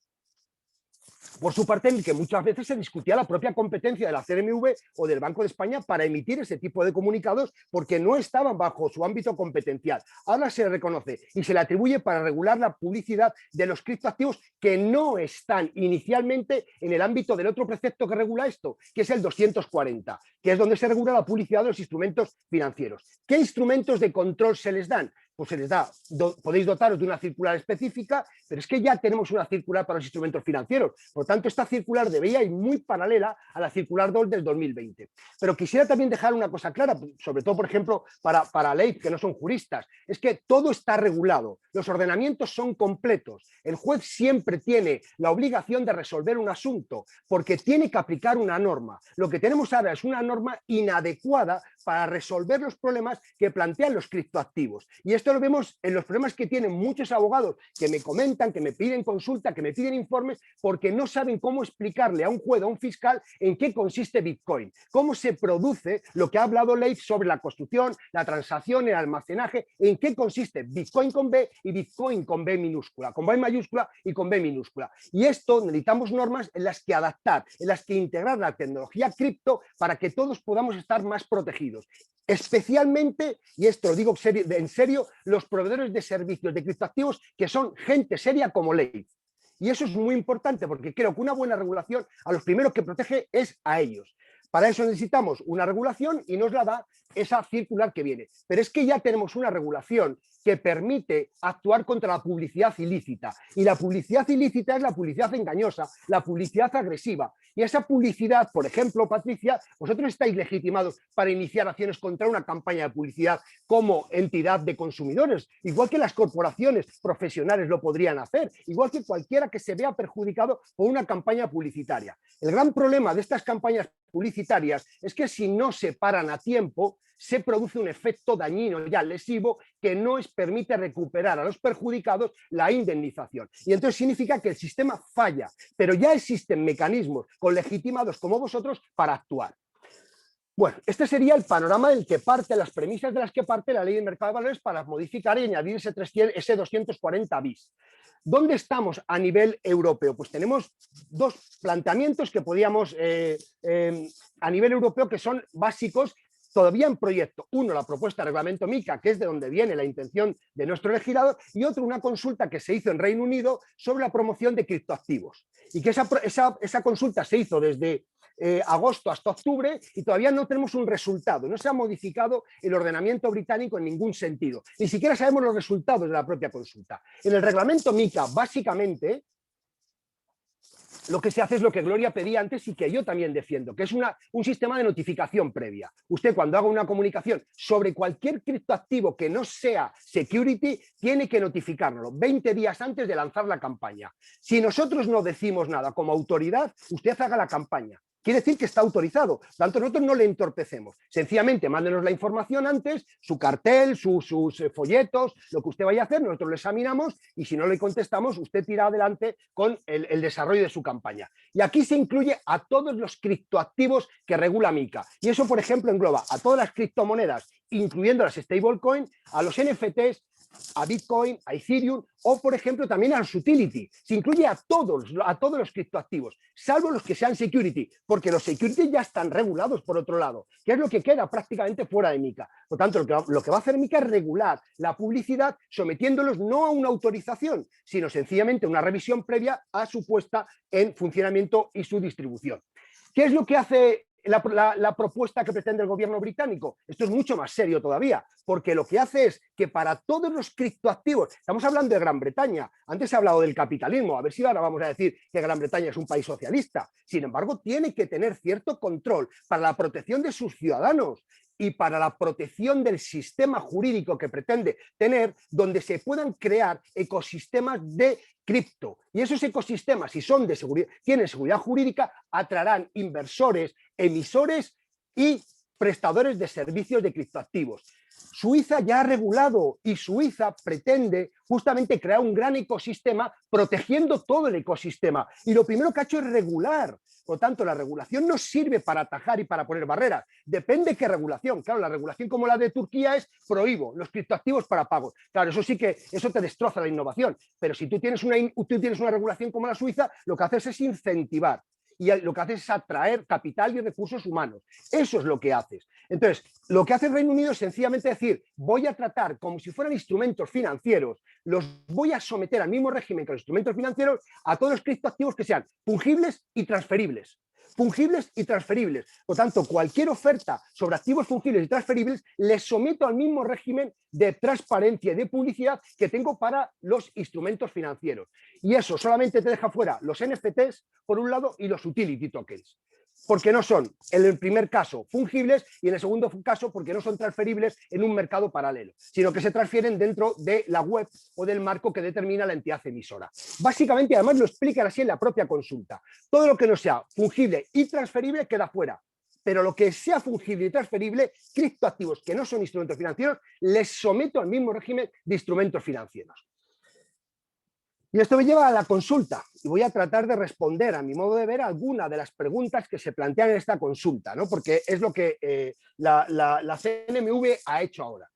por su parte, en el que muchas veces se discutía la propia competencia de la CNMV o del Banco de España para emitir ese tipo de comunicados porque no estaban bajo su ámbito competencial. Ahora se reconoce y se le atribuye para regular la publicidad de los criptoactivos que no están inicialmente en el ámbito del otro precepto que regula esto, que es el 240, que es donde se regula la publicidad de los instrumentos financieros. ¿Qué instrumentos de control se les dan? Pues se les da, podéis dotaros de una circular específica, pero es que ya tenemos una circular para los instrumentos financieros. Por tanto, esta circular debería ir muy paralela a la circular 2 del 2020. Pero quisiera también dejar una cosa clara, sobre todo, por ejemplo, para Leif, que no son juristas, es que todo está regulado, los ordenamientos son completos, el juez siempre tiene la obligación de resolver un asunto, porque tiene que aplicar una norma. Lo que tenemos ahora es una norma inadecuada para resolver los problemas que plantean los criptoactivos. Y esto lo vemos en los problemas que tienen muchos abogados que me comentan, que me piden consulta, que me piden informes, porque no saben cómo explicarle a un juez o a un fiscal en qué consiste Bitcoin, cómo se produce lo que ha hablado Leif sobre la construcción, la transacción, el almacenaje, en qué consiste Bitcoin con B y Bitcoin con B minúscula, con B mayúscula y con B minúscula. Y esto necesitamos normas en las que adaptar, en las que integrar la tecnología cripto para que todos podamos estar más protegidos. Especialmente, y esto lo digo en serio, los proveedores de servicios de criptoactivos que son gente seria como Leif. Y eso es muy importante porque creo que una buena regulación a los primeros que protege es a ellos. Para eso necesitamos una regulación y nos la da esa circular que viene. Pero es que ya tenemos una regulación que permite actuar contra la publicidad ilícita. Y la publicidad ilícita es la publicidad engañosa, la publicidad agresiva. Y esa publicidad, por ejemplo, Patricia, vosotros estáis legitimados para iniciar acciones contra una campaña de publicidad como entidad de consumidores, igual que las corporaciones profesionales lo podrían hacer, igual que cualquiera que se vea perjudicado por una campaña publicitaria. El gran problema de estas campañas publicitarias es que si no se paran a tiempo, se produce un efecto dañino ya lesivo que no permite recuperar a los perjudicados la indemnización. Y entonces significa que el sistema falla, pero ya existen mecanismos con legitimados como vosotros para actuar. Bueno, este sería el panorama del que parte, las premisas de las que parte la Ley de Mercado de Valores para modificar y añadir ese 240 bis. ¿Dónde estamos a nivel europeo? Pues tenemos dos planteamientos que podíamos, a nivel europeo, que son básicos, todavía en proyecto. Uno, la propuesta de reglamento MiCA, que es de donde viene la intención de nuestro legislador, y otro, una consulta que se hizo en Reino Unido sobre la promoción de criptoactivos. Y que esa consulta se hizo desde agosto hasta octubre y todavía no tenemos un resultado. No se ha modificado el ordenamiento británico en ningún sentido. Ni siquiera sabemos los resultados de la propia consulta. En el reglamento MiCA, básicamente, lo que se hace es lo que Gloria pedía antes y que yo también defiendo, que es un sistema de notificación previa. Usted, cuando haga una comunicación sobre cualquier criptoactivo que no sea security, tiene que notificárnoslo 20 días antes de lanzar la campaña. Si nosotros no decimos nada como autoridad, usted haga la campaña. Quiere decir que está autorizado, tanto nosotros no le entorpecemos. Sencillamente, mándenos la información antes, su cartel, sus folletos, lo que usted vaya a hacer, nosotros lo examinamos y si no le contestamos, usted tira adelante con el desarrollo de su campaña. Y aquí se incluye a todos los criptoactivos que regula MiCA. Y eso, por ejemplo, engloba a todas las criptomonedas, incluyendo las stablecoin, a los NFTs, a Bitcoin, a Ethereum o, por ejemplo, también a los utility. Se incluye a todos los criptoactivos, salvo los que sean security, porque los security ya están regulados por otro lado, que es lo que queda prácticamente fuera de MiCA. Por tanto, lo que va a hacer MiCA es regular la publicidad sometiéndolos no a una autorización, sino sencillamente a una revisión previa a su puesta en funcionamiento y su distribución. ¿Qué es lo que hace la propuesta que pretende el gobierno británico? Esto es mucho más serio todavía, porque lo que hace es que para todos los criptoactivos, estamos hablando de Gran Bretaña, antes se ha hablado del capitalismo, a ver si ahora vamos a decir que Gran Bretaña es un país socialista, sin embargo tiene que tener cierto control para la protección de sus ciudadanos y para la protección del sistema jurídico que pretende tener, donde se puedan crear ecosistemas de cripto. Y esos ecosistemas, si son de seguridad, tienen seguridad jurídica, atraerán inversores, emisores y prestadores de servicios de criptoactivos. Suiza ya ha regulado y Suiza pretende justamente crear un gran ecosistema protegiendo todo el ecosistema. Y lo primero que ha hecho es regular. Por lo tanto, la regulación no sirve para atajar y para poner barreras. Depende qué regulación. Claro, la regulación como la de Turquía es prohíbo los criptoactivos para pagos. Claro, eso sí que eso te destroza la innovación. Pero si tú tienes una regulación como la Suiza, lo que haces es incentivar. Y lo que haces es atraer capital y recursos humanos. Eso es lo que haces. Entonces, lo que hace el Reino Unido es sencillamente decir, voy a tratar como si fueran instrumentos financieros, los voy a someter al mismo régimen que los instrumentos financieros a todos los criptoactivos que sean fungibles y transferibles. Fungibles y transferibles. Por tanto, cualquier oferta sobre activos fungibles y transferibles les someto al mismo régimen de transparencia y de publicidad que tengo para los instrumentos financieros. Y eso solamente te deja fuera los NFTs, por un lado, y los utility tokens. Porque no son, en el primer caso, fungibles y en el segundo caso, porque no son transferibles en un mercado paralelo, sino que se transfieren dentro de la web o del marco que determina la entidad emisora. Básicamente, además lo explican así en la propia consulta. Todo lo que no sea fungible y transferible queda fuera. pero lo que sea fungible y transferible, criptoactivos que no son instrumentos financieros, les someto al mismo régimen de instrumentos financieros. Y esto me lleva a la consulta, y voy a tratar de responder, a mi modo de ver, alguna de las preguntas que se plantean en esta consulta, ¿no? Porque es lo que la CNMV ha hecho ahora.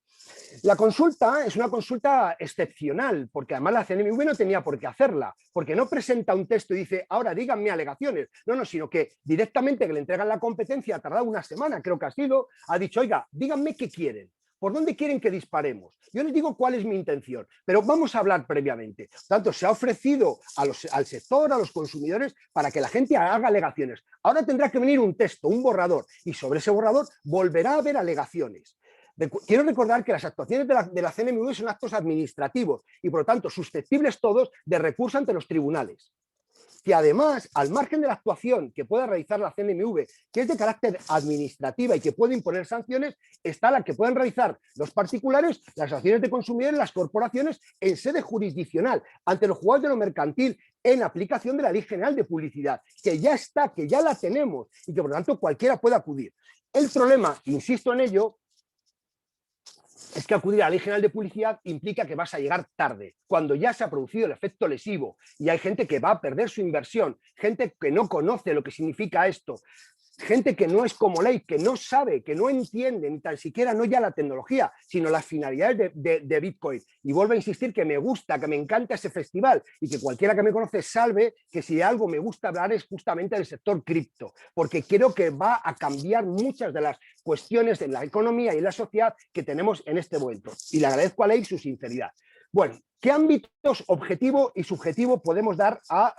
La consulta es una consulta excepcional, porque además la CNMV no tenía por qué hacerla, porque no presenta un texto y dice, ahora díganme alegaciones, no, sino que directamente que le entregan la competencia, ha tardado una semana, creo que ha sido, ha dicho, oiga, díganme qué quieren. ¿Por dónde quieren que disparemos? Yo les digo cuál es mi intención, pero vamos a hablar previamente. Por tanto, se ha ofrecido al sector, a los consumidores, para que la gente haga alegaciones. Ahora tendrá que venir un texto, un borrador, y sobre ese borrador volverá a haber alegaciones. Quiero recordar que las actuaciones de la CNMV son actos administrativos y, por lo tanto, susceptibles todos de recurso ante los tribunales. Que además, al margen de la actuación que pueda realizar la CNMV, que es de carácter administrativa y que puede imponer sanciones, está la que pueden realizar los particulares, las asociaciones de consumidores, las corporaciones, en sede jurisdiccional, ante los juzgados de lo mercantil, en aplicación de la Ley General de Publicidad, que ya está, que ya la tenemos y que, por lo tanto, cualquiera puede acudir. El problema, insisto en ello, es que acudir a la Ley General de Publicidad implica que vas a llegar tarde, cuando ya se ha producido el efecto lesivo y hay gente que va a perder su inversión, gente que no conoce lo que significa esto, gente que no es como ley, que no sabe, que no entiende ni tan siquiera no ya la tecnología, sino las finalidades de Bitcoin. Y vuelvo a insistir que me gusta, que me encanta ese festival y que cualquiera que me conoce sabe que si de algo me gusta hablar es justamente del sector cripto, porque creo que va a cambiar muchas de las cuestiones en la economía y en la sociedad que tenemos en este momento. Y le agradezco a Ley su sinceridad. Bueno, ¿qué ámbitos objetivo y subjetivo podemos dar a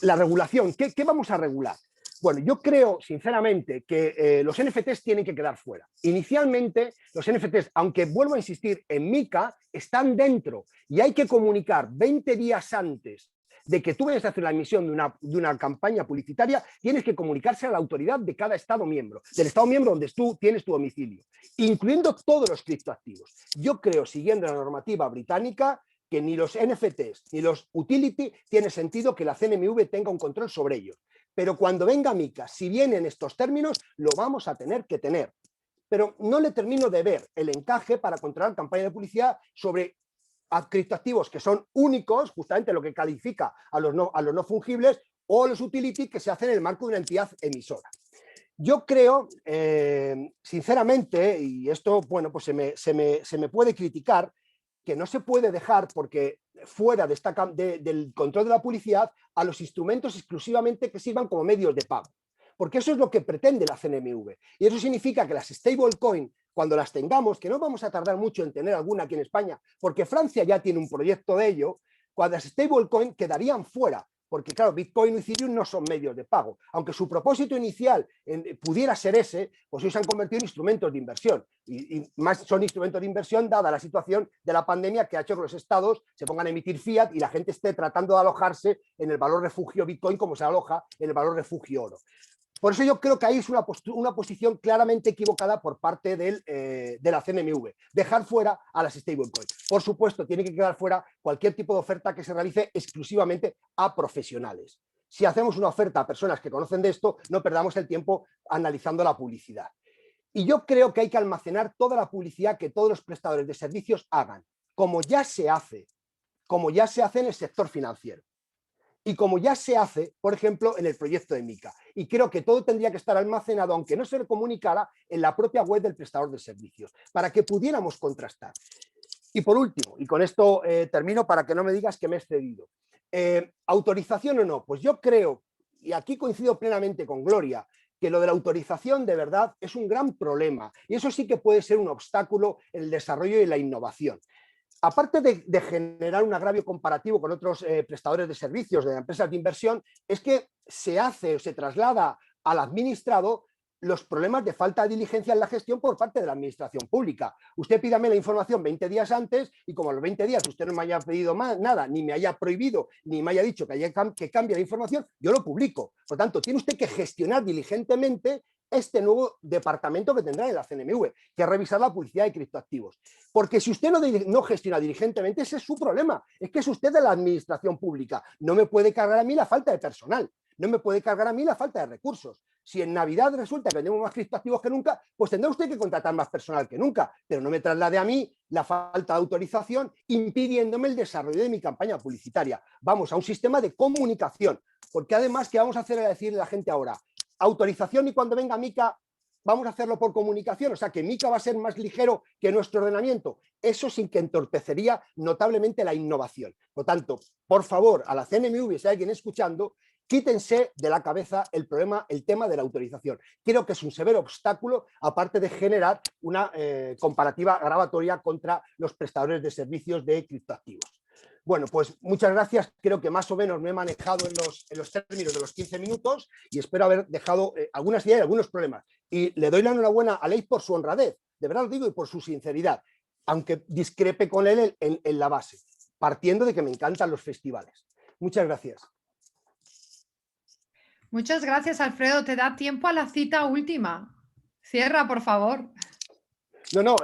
la regulación? ¿Qué vamos a regular? Bueno, yo creo sinceramente que los NFTs tienen que quedar fuera. Inicialmente, los NFTs, aunque vuelvo a insistir en MiCA, están dentro y hay que comunicar 20 días antes de que tú vayas a hacer la emisión de una campaña publicitaria, tienes que comunicarse a la autoridad de cada Estado miembro, del Estado miembro donde tú tienes tu domicilio, incluyendo todos los criptoactivos. Yo creo, siguiendo la normativa británica, que ni los NFTs ni los utility tiene sentido que la CNMV tenga un control sobre ellos. Pero cuando venga MiCA, si vienen estos términos, lo vamos a tener que tener. Pero no le termino de ver el encaje para controlar campañas de publicidad sobre criptoactivos que son únicos, justamente lo que califica a los no fungibles, o los utility que se hacen en el marco de una entidad emisora. Yo creo, sinceramente, y esto bueno, pues se me puede criticar, que no se puede dejar porque fuera del control de la publicidad a los instrumentos exclusivamente que sirvan como medios de pago. Porque eso es lo que pretende la CNMV. Y eso significa que las stablecoin, cuando las tengamos, que no vamos a tardar mucho en tener alguna aquí en España, porque Francia ya tiene un proyecto de ello, cuando las stablecoin quedarían fuera. Porque claro, Bitcoin y Ethereum no son medios de pago. Aunque su propósito inicial pudiera ser ese, pues hoy se han convertido en instrumentos de inversión. Y más son instrumentos de inversión dada la situación de la pandemia que ha hecho que los estados se pongan a emitir fiat y la gente esté tratando de alojarse en el valor refugio Bitcoin como se aloja en el valor refugio oro. Por eso yo creo que ahí es una posición claramente equivocada por parte de la CNMV. Dejar fuera a las stablecoins. Por supuesto, tiene que quedar fuera cualquier tipo de oferta que se realice exclusivamente a profesionales. Si hacemos una oferta a personas que conocen de esto, no perdamos el tiempo analizando la publicidad. Y yo creo que hay que almacenar toda la publicidad que todos los prestadores de servicios hagan, como ya se hace en el sector financiero. Y como ya se hace, por ejemplo, en el proyecto de MiCA. Y creo que todo tendría que estar almacenado, aunque no se le comunicara, en la propia web del prestador de servicios, para que pudiéramos contrastar. Y por último, y con esto termino para que no me digas que me he excedido. ¿Autorización o no? Pues yo creo, y aquí coincido plenamente con Gloria, que lo de la autorización de verdad es un gran problema. Y eso sí que puede ser un obstáculo en el desarrollo y la innovación. Aparte de generar un agravio comparativo con otros prestadores de servicios de empresas de inversión, es que se traslada al administrado los problemas de falta de diligencia en la gestión por parte de la administración pública. Usted pídame la información 20 días antes y como a los 20 días usted no me haya pedido nada, ni me haya prohibido, ni me haya dicho que cambie la información, yo lo publico. Por lo tanto, tiene usted que gestionar diligentemente este nuevo departamento que tendrá en la CNMV, que es revisar la publicidad de criptoactivos. Porque si usted no gestiona diligentemente, ese es su problema. Es que es usted de la administración pública. No me puede cargar a mí la falta de personal. no me puede cargar a mí la falta de recursos. Si en Navidad resulta que tenemos más criptoactivos que nunca, pues tendrá usted que contratar más personal que nunca, pero no me traslade a mí la falta de autorización impidiéndome el desarrollo de mi campaña publicitaria. Vamos a un sistema de comunicación, porque además, ¿qué vamos a hacer a decirle a la gente ahora? Autorización y cuando venga Mica vamos a hacerlo por comunicación, o sea que Mica va a ser más ligero que nuestro ordenamiento. Eso sí que entorpecería notablemente la innovación. Por lo tanto, por favor, a la CNMV, si hay alguien escuchando, quítense de la cabeza el tema de la autorización. Creo que es un severo obstáculo, aparte de generar una comparativa gravatoria contra los prestadores de servicios de criptoactivos. Bueno, pues muchas gracias. Creo que más o menos me he manejado en los términos de los 15 minutos y espero haber dejado algunas ideas y algunos problemas. Y le doy la enhorabuena a Leif por su honradez, de verdad lo digo, y por su sinceridad, aunque discrepe con él en la base, partiendo de que me encantan los festivales. Muchas gracias. Muchas gracias, Alfredo. Te da tiempo a la cita última. Cierra, por favor. No,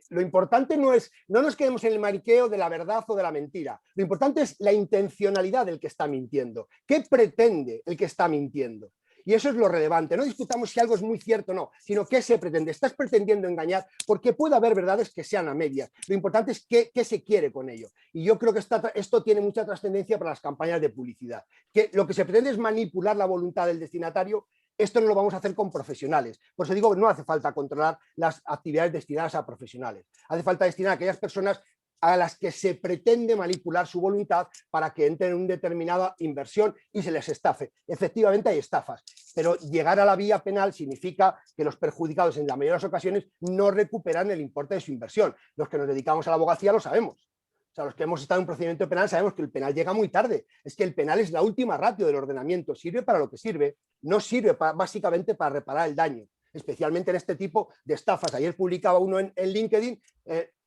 lo importante no nos quedemos en el mariqueo de la verdad o de la mentira. Lo importante es la intencionalidad del que está mintiendo. ¿Qué pretende el que está mintiendo? Y eso es lo relevante. No discutamos si algo es muy cierto o no, sino qué se pretende. Estás pretendiendo engañar porque puede haber verdades que sean a medias. Lo importante es qué se quiere con ello. Y yo creo que esto tiene mucha trascendencia para las campañas de publicidad. Que lo que se pretende es manipular la voluntad del destinatario. Esto no lo vamos a hacer con profesionales. Por eso digo que no hace falta controlar las actividades destinadas a profesionales. Hace falta destinar a aquellas personas a las que se pretende manipular su voluntad para que entren en una determinada inversión y se les estafe. Efectivamente hay estafas, pero llegar a la vía penal significa que los perjudicados en la mayoría de las ocasiones no recuperan el importe de su inversión. Los que nos dedicamos a la abogacía lo sabemos. O sea, los que hemos estado en un procedimiento penal sabemos que el penal llega muy tarde. Es que el penal es la última ratio del ordenamiento. Sirve para lo que sirve. No sirve básicamente para reparar el daño, especialmente en este tipo de estafas. Ayer publicaba uno en LinkedIn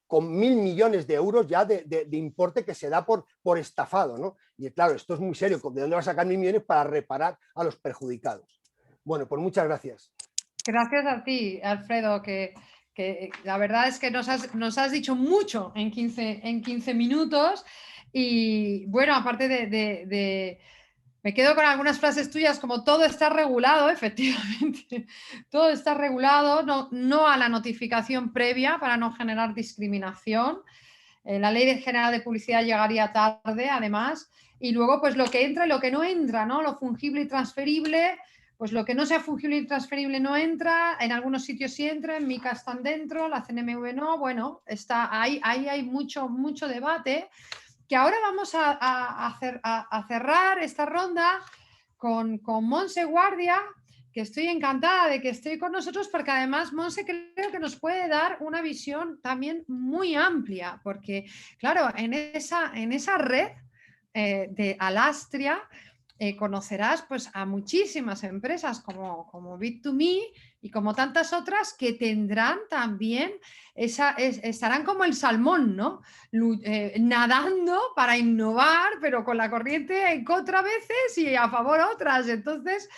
con 1.000 millones de euros ya de importe que se da por estafado, ¿no? Y claro, esto es muy serio. ¿De dónde va a sacar 1.000 millones para reparar a los perjudicados? Bueno, pues muchas gracias. Gracias a ti, Alfredo, que la verdad es que nos has dicho mucho en 15 minutos y bueno, aparte me quedo con algunas frases tuyas como todo está regulado, efectivamente, todo está regulado, no a la notificación previa para no generar discriminación. La Ley General de Publicidad llegaría tarde, además, y luego pues lo que entra y lo que no entra, ¿no? Lo fungible y transferible. Pues lo que no sea fungible y transferible no entra, en algunos sitios sí entra, en Mica están dentro, la CNMV no, bueno, ahí hay mucho debate, que ahora vamos a cerrar esta ronda con Monse Guardia, que estoy encantada de que esté con nosotros, porque además Monse creo que nos puede dar una visión también muy amplia, porque claro, en esa red de Alastria, conocerás pues a muchísimas empresas como Bit2Me y como tantas otras que tendrán también estarán como el salmón, ¿no? Nadando para innovar, pero con la corriente en contra a veces y a favor otras. Entonces,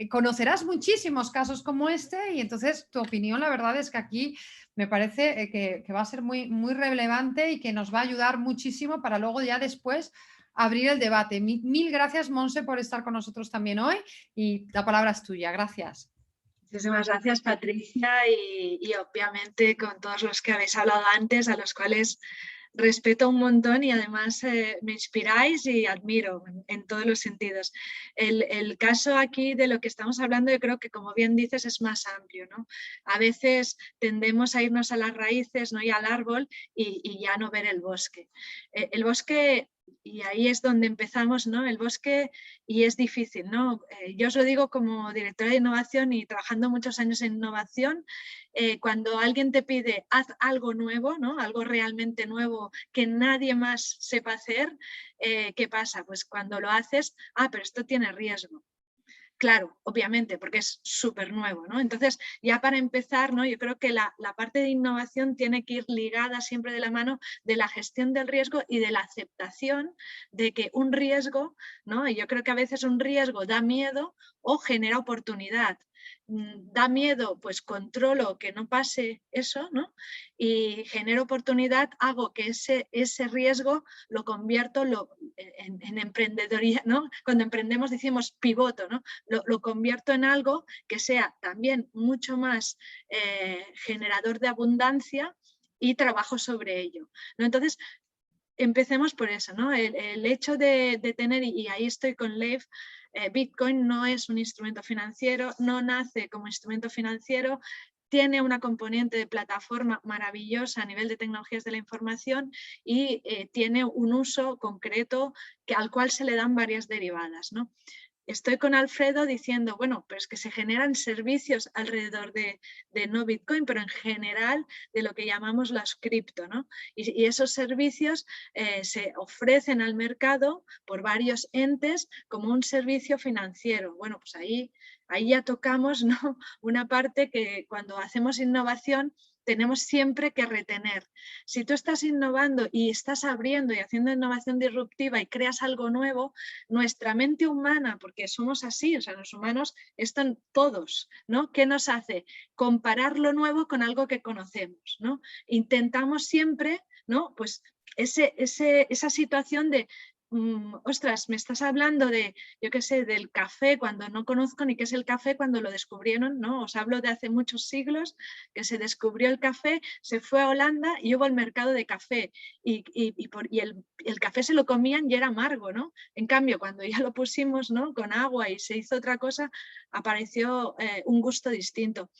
conocerás muchísimos casos como este y entonces tu opinión, la verdad es que aquí me parece que va a ser muy, muy relevante y que nos va a ayudar muchísimo para luego ya después abrir el debate. Mil gracias, Monse, por estar con nosotros también hoy y la palabra es tuya. Gracias. Muchísimas gracias, Patricia, y obviamente con todos los que habéis hablado antes, a los cuales respeto un montón y además me inspiráis y admiro en todos los sentidos. El caso aquí de lo que estamos hablando, yo creo que, como bien dices, es más amplio, ¿no? A veces tendemos a irnos a las raíces, ¿no? Y al árbol y ya no ver el bosque. El bosque, y ahí es donde empezamos, ¿no? El bosque, y es difícil, ¿no? Yo os lo digo como directora de innovación y trabajando muchos años en innovación, cuando alguien te pide haz algo nuevo, ¿no? Algo realmente nuevo que nadie más sepa hacer, ¿qué pasa? Pues cuando lo haces, pero esto tiene riesgo. Claro, obviamente, porque es súper nuevo, ¿no? Entonces, ya para empezar, ¿no? Yo creo que la parte de innovación tiene que ir ligada siempre de la mano de la gestión del riesgo y de la aceptación de que un riesgo, ¿no? Y yo creo que a veces un riesgo da miedo o genera oportunidad. da miedo, pues controlo que no pase eso, ¿no? Y genero oportunidad, hago que ese riesgo lo convierto en emprendedoría, ¿no? Cuando emprendemos decimos pivoto, ¿no? Lo convierto en algo que sea también mucho más generador de abundancia y trabajo sobre ello, ¿no? Entonces, empecemos por eso, ¿no? El hecho de tener, y ahí estoy con Leif, Bitcoin no es un instrumento financiero, no nace como instrumento financiero, tiene una componente de plataforma maravillosa a nivel de tecnologías de la información y tiene un uso concreto al cual se le dan varias derivadas, ¿no? Estoy con Alfredo diciendo, bueno, pues que se generan servicios alrededor de no Bitcoin, pero en general de lo que llamamos las cripto, ¿no? Y esos servicios se ofrecen al mercado por varios entes como un servicio financiero. Bueno, pues ahí ya tocamos, ¿no? Una parte que cuando hacemos innovación tenemos siempre que retener. Si tú estás innovando y estás abriendo y haciendo innovación disruptiva y creas algo nuevo, nuestra mente humana, porque somos así, o sea, los humanos están todos, ¿no? ¿Qué nos hace? Comparar lo nuevo con algo que conocemos, ¿no? Intentamos siempre, ¿no? Pues esa situación de ostras, me estás hablando de, yo qué sé, del café cuando no conozco ni qué es el café cuando lo descubrieron, ¿no? Os hablo de hace muchos siglos que se descubrió el café, se fue a Holanda y hubo el mercado de café y el café se lo comían y era amargo, ¿no? En cambio, cuando ya lo pusimos, ¿no? Con agua y se hizo otra cosa, apareció un gusto distinto.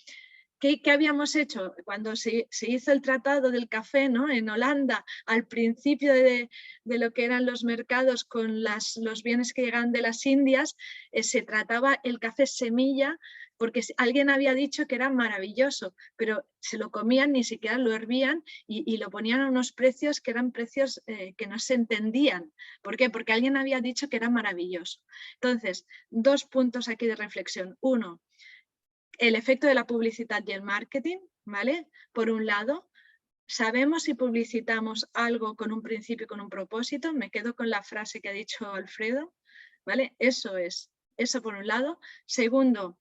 ¿Qué habíamos hecho? Cuando se hizo el tratado del café, ¿no? En Holanda, al principio de lo que eran los mercados con los bienes que llegaban de las Indias, se trataba el café semilla porque alguien había dicho que era maravilloso, pero se lo comían, ni siquiera lo hervían y lo ponían a unos precios que eran precios que no se entendían. ¿Por qué? Porque alguien había dicho que era maravilloso. Entonces, 2 puntos aquí de reflexión. 1, el efecto de la publicidad y el marketing, ¿vale? Por un lado, sabemos si publicitamos algo con un principio y con un propósito. Me quedo con la frase que ha dicho Alfredo, ¿vale? Eso por un lado. Segundo,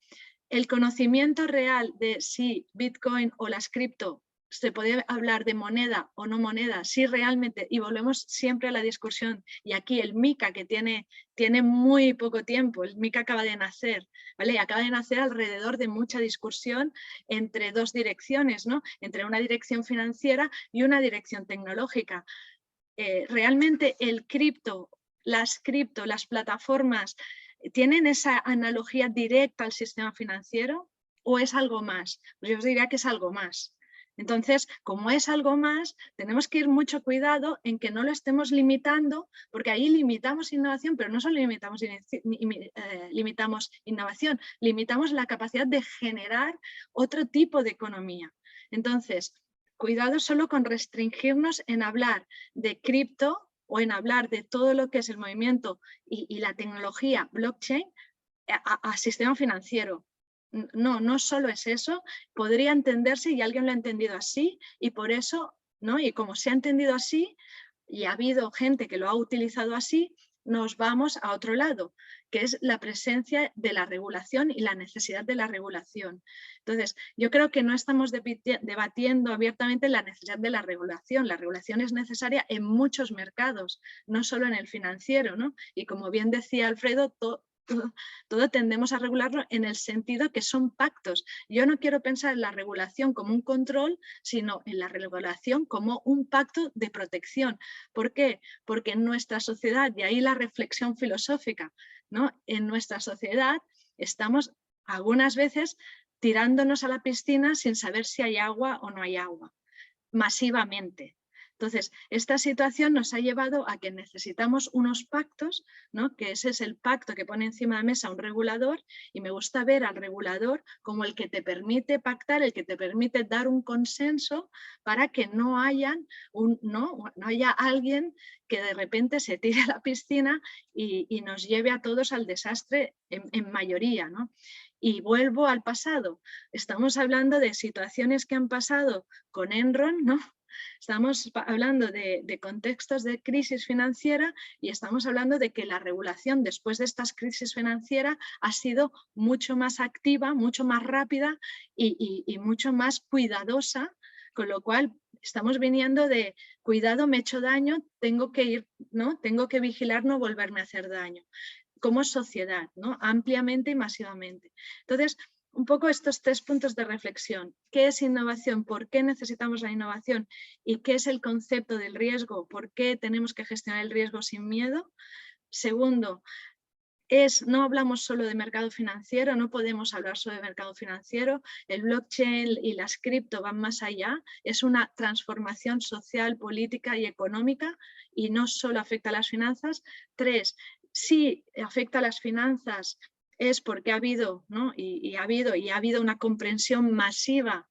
el conocimiento real de si Bitcoin o las cripto se puede hablar de moneda o no moneda, si realmente, y volvemos siempre a la discusión, y aquí el MiCA que tiene muy poco tiempo, el MiCA acaba de nacer, ¿vale? Acaba de nacer alrededor de mucha discusión entre 2 direcciones, ¿no? Entre una dirección financiera y una dirección tecnológica. Realmente el cripto, las plataformas, ¿tienen esa analogía directa al sistema financiero o es algo más? Pues yo os diría que es algo más. Entonces, como es algo más, tenemos que ir mucho cuidado en que no lo estemos limitando, porque ahí limitamos innovación, pero no solo limitamos innovación, limitamos la capacidad de generar otro tipo de economía. Entonces, cuidado solo con restringirnos en hablar de cripto o en hablar de todo lo que es el movimiento y la tecnología blockchain a sistema financiero. No solo es eso, podría entenderse y alguien lo ha entendido así y por eso, ¿no? Y como se ha entendido así y ha habido gente que lo ha utilizado así, nos vamos a otro lado, que es la presencia de la regulación y la necesidad de la regulación. Entonces, yo creo que no estamos debatiendo abiertamente la necesidad de la regulación. La regulación es necesaria en muchos mercados, no solo en el financiero, ¿no? Y como bien decía Alfredo, todo tendemos a regularlo en el sentido que son pactos. Yo no quiero pensar en la regulación como un control, sino en la regulación como un pacto de protección. ¿Por qué? Porque en nuestra sociedad, de ahí la reflexión filosófica, ¿no? En nuestra sociedad estamos algunas veces tirándonos a la piscina sin saber si hay agua o no hay agua, masivamente. Entonces, esta situación nos ha llevado a que necesitamos unos pactos, ¿no? Que ese es el pacto que pone encima de la mesa un regulador y me gusta ver al regulador como el que te permite pactar, el que te permite dar un consenso para que no haya alguien que de repente se tire a la piscina y nos lleve a todos al desastre en mayoría, ¿no? Y vuelvo al pasado. Estamos hablando de situaciones que han pasado con Enron, ¿no? Estamos hablando de contextos de crisis financiera y estamos hablando de que la regulación después de estas crisis financieras ha sido mucho más activa, mucho más rápida y mucho más cuidadosa, con lo cual estamos viniendo de cuidado, me he hecho daño, tengo que ir, ¿no? Tengo que vigilar no volverme a hacer daño, como sociedad, ¿no? Ampliamente y masivamente. Entonces, un poco estos 3 puntos de reflexión. ¿Qué es innovación? ¿Por qué necesitamos la innovación? ¿Y qué es el concepto del riesgo? ¿Por qué tenemos que gestionar el riesgo sin miedo? Segundo, no hablamos solo de mercado financiero, no podemos hablar solo de mercado financiero, el blockchain y las cripto van más allá, es una transformación social, política y económica y no solo afecta a las finanzas. 3, si afecta a las finanzas es porque ha habido, ¿no? y ha habido una comprensión masiva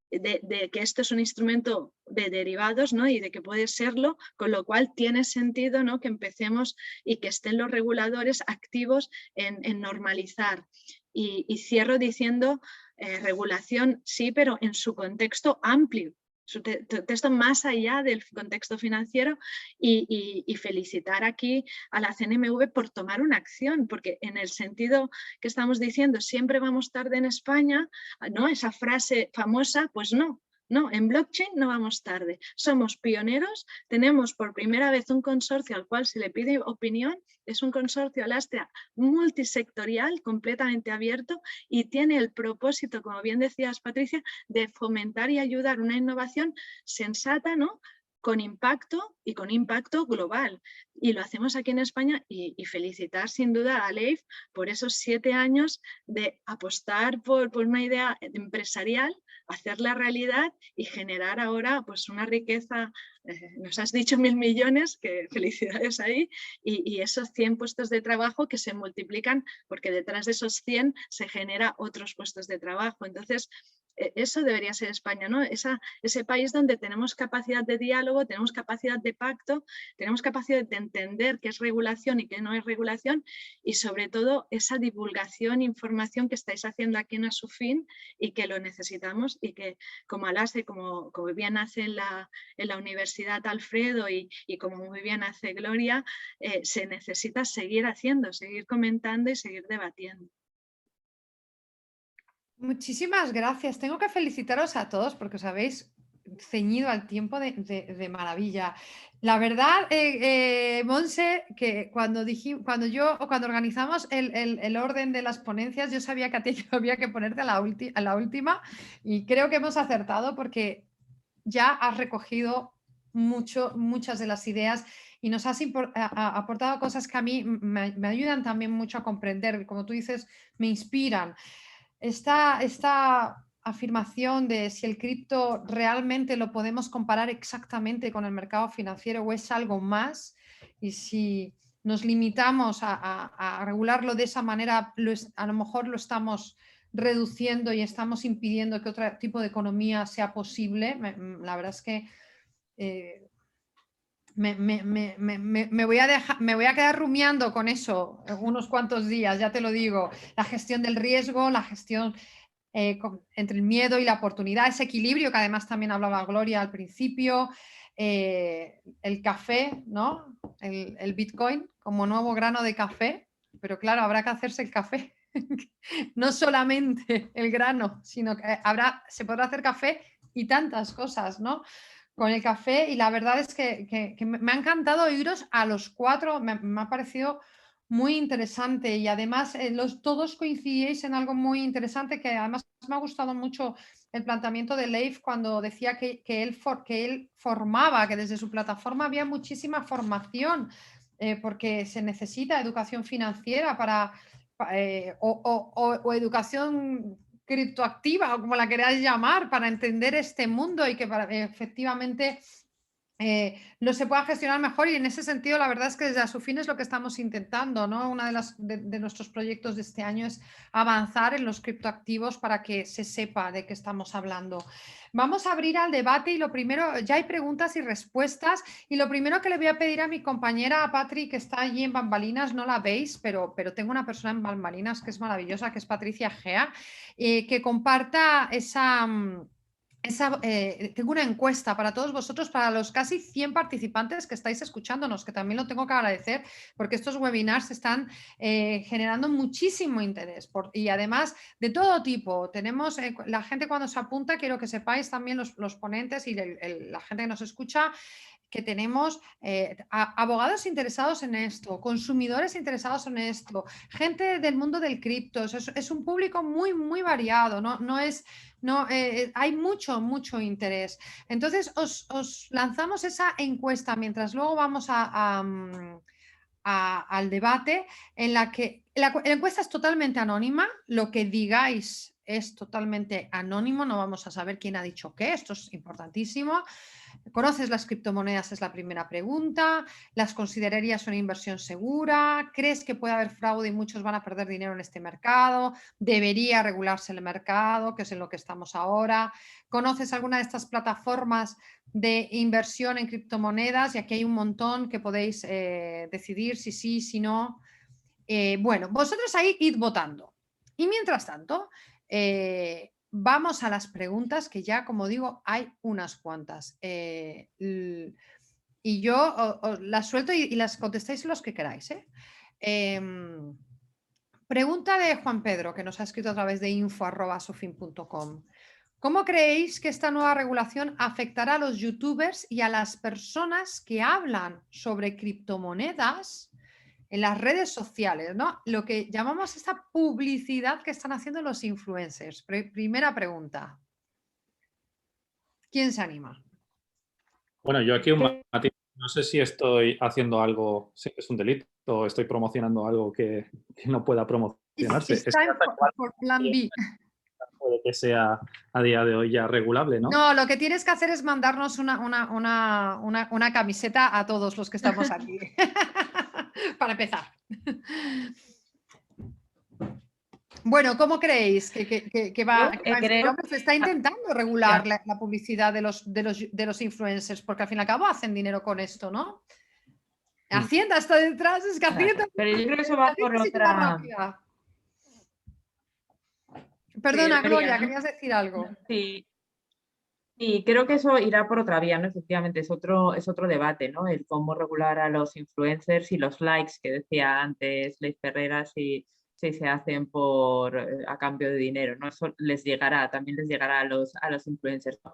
de que esto es un instrumento de derivados, ¿no? Y de que puede serlo, con lo cual tiene sentido, ¿no? Que empecemos y que estén los reguladores activos en normalizar. Y cierro diciendo, regulación sí, pero en su contexto amplio, su texto más allá del contexto financiero y felicitar aquí a la CNMV por tomar una acción, porque en el sentido que estamos diciendo, siempre vamos tarde en España, ¿no? Esa frase famosa, pues no. No, en blockchain no vamos tarde, somos pioneros, tenemos por primera vez un consorcio al cual se le pide opinión, es un consorcio Alastria multisectorial, completamente abierto y tiene el propósito, como bien decías Patricia, de fomentar y ayudar una innovación sensata, ¿no? Con impacto y con impacto global. Y lo hacemos aquí en España y felicitar sin duda a Leif por esos 7 años de apostar por una idea empresarial, hacerla realidad y generar ahora pues una riqueza, nos has dicho 1.000 millones, que felicidades ahí, y esos 100 puestos de trabajo que se multiplican porque detrás de esos 100 se genera otros puestos de trabajo. Entonces, eso debería ser España, ¿no? Ese país donde tenemos capacidad de diálogo, tenemos capacidad de pacto, tenemos capacidad de entender qué es regulación y qué no es regulación y sobre todo esa divulgación, información que estáis haciendo aquí en Asufin y que lo necesitamos y que como Alastria, como bien hace en la Universidad Alfredo y como muy bien hace Gloria, se necesita seguir haciendo, seguir comentando y seguir debatiendo. Muchísimas gracias. Tengo que felicitaros a todos porque os habéis ceñido al tiempo de maravilla. La verdad, Monse, que cuando organizamos el orden de las ponencias, yo sabía que a ti había que ponerte a la última y creo que hemos acertado porque ya has recogido muchas de las ideas y nos has aportado cosas que a mí me ayudan también mucho a comprender, como tú dices, me inspiran. Esta afirmación de si el cripto realmente lo podemos comparar exactamente con el mercado financiero o es algo más, y si nos limitamos a regularlo de esa manera, a lo mejor lo estamos reduciendo y estamos impidiendo que otro tipo de economía sea posible. La verdad es que me voy a quedar rumiando con eso unos cuantos días, ya te lo digo. La gestión del riesgo, la gestión entre el miedo y la oportunidad, ese equilibrio que además también hablaba Gloria al principio, el café, ¿no? El Bitcoin como nuevo grano de café, pero claro, habrá que hacerse el café. No solamente el grano, sino que se podrá hacer café y tantas cosas, ¿no? Con el café, y la verdad es que me ha encantado oíros a los 4, me ha parecido muy interesante y además todos coincidíais en algo muy interesante que además me ha gustado mucho el planteamiento de Leif cuando decía que él formaba, que desde su plataforma había muchísima formación porque se necesita educación financiera o educación criptoactiva o como la queráis llamar para entender este mundo y que efectivamente lo se pueda gestionar mejor, y en ese sentido la verdad es que desde Asufin es lo que estamos intentando, ¿no? Uno de nuestros proyectos de este año es avanzar en los criptoactivos para que se sepa de qué estamos hablando. Vamos a abrir al debate y lo primero, ya hay preguntas y respuestas, y lo primero que le voy a pedir a mi compañera, a Patri, que está allí en bambalinas, no la veis, pero tengo una persona en bambalinas que es maravillosa, que es Patricia Gea, que comparta tengo una encuesta para todos vosotros, para los casi 100 participantes que estáis escuchándonos, que también lo tengo que agradecer porque estos webinars están generando muchísimo interés y además de todo tipo. Tenemos la gente cuando se apunta, quiero que sepáis también los ponentes y la gente que nos escucha, que tenemos abogados interesados en esto, consumidores interesados en esto, gente del mundo del cripto. Es un público muy, muy variado, hay mucho interés. Entonces, os lanzamos esa encuesta mientras luego vamos al debate, en la que la encuesta es totalmente anónima, lo que digáis es totalmente anónimo, no vamos a saber quién ha dicho qué, esto es importantísimo. ¿Conoces las criptomonedas? Es la primera pregunta. ¿Las considerarías una inversión segura? ¿Crees que puede haber fraude y muchos van a perder dinero en este mercado? ¿Debería regularse el mercado, que es en lo que estamos ahora? ¿Conoces alguna de estas plataformas de inversión en criptomonedas? Y aquí hay un montón que podéis decidir si sí, si no. Bueno, vosotros ahí id votando. Y mientras tanto, vamos a las preguntas, que ya, como digo, hay unas cuantas. Y yo os las suelto y las contestáis los que queráis. Pregunta de Juan Pedro, que nos ha escrito a través de info@sofin.com. ¿Cómo creéis que esta nueva regulación afectará a los youtubers y a las personas que hablan sobre criptomonedas en las redes sociales, ¿no? Lo que llamamos esta publicidad que están haciendo los influencers. Primera pregunta. ¿Quién se anima? Bueno, yo aquí un matiz. No sé si estoy haciendo algo, si es un delito, o estoy promocionando algo que no pueda promocionarse. It's time for plan B. Puede que sea a día de hoy ya regulable, ¿no? No, lo que tienes que hacer es mandarnos una camiseta a todos los que estamos aquí. Para empezar. Bueno, ¿cómo creéis que va? Creo que se está intentando regular la publicidad de los influencers, porque al fin y al cabo hacen dinero con esto, ¿no? Hacienda está detrás, es que Hacienda. Pero yo creo que eso va por otra. Perdona, Gloria, ¿querías decir algo? Sí. Y creo que eso irá por otra vía, ¿no? Efectivamente, es otro debate, ¿no? El cómo regular a los influencers y los likes que decía antes Leif Ferreira, si se hacen a cambio de dinero, ¿no? Eso también les llegará a los influencers, ¿no?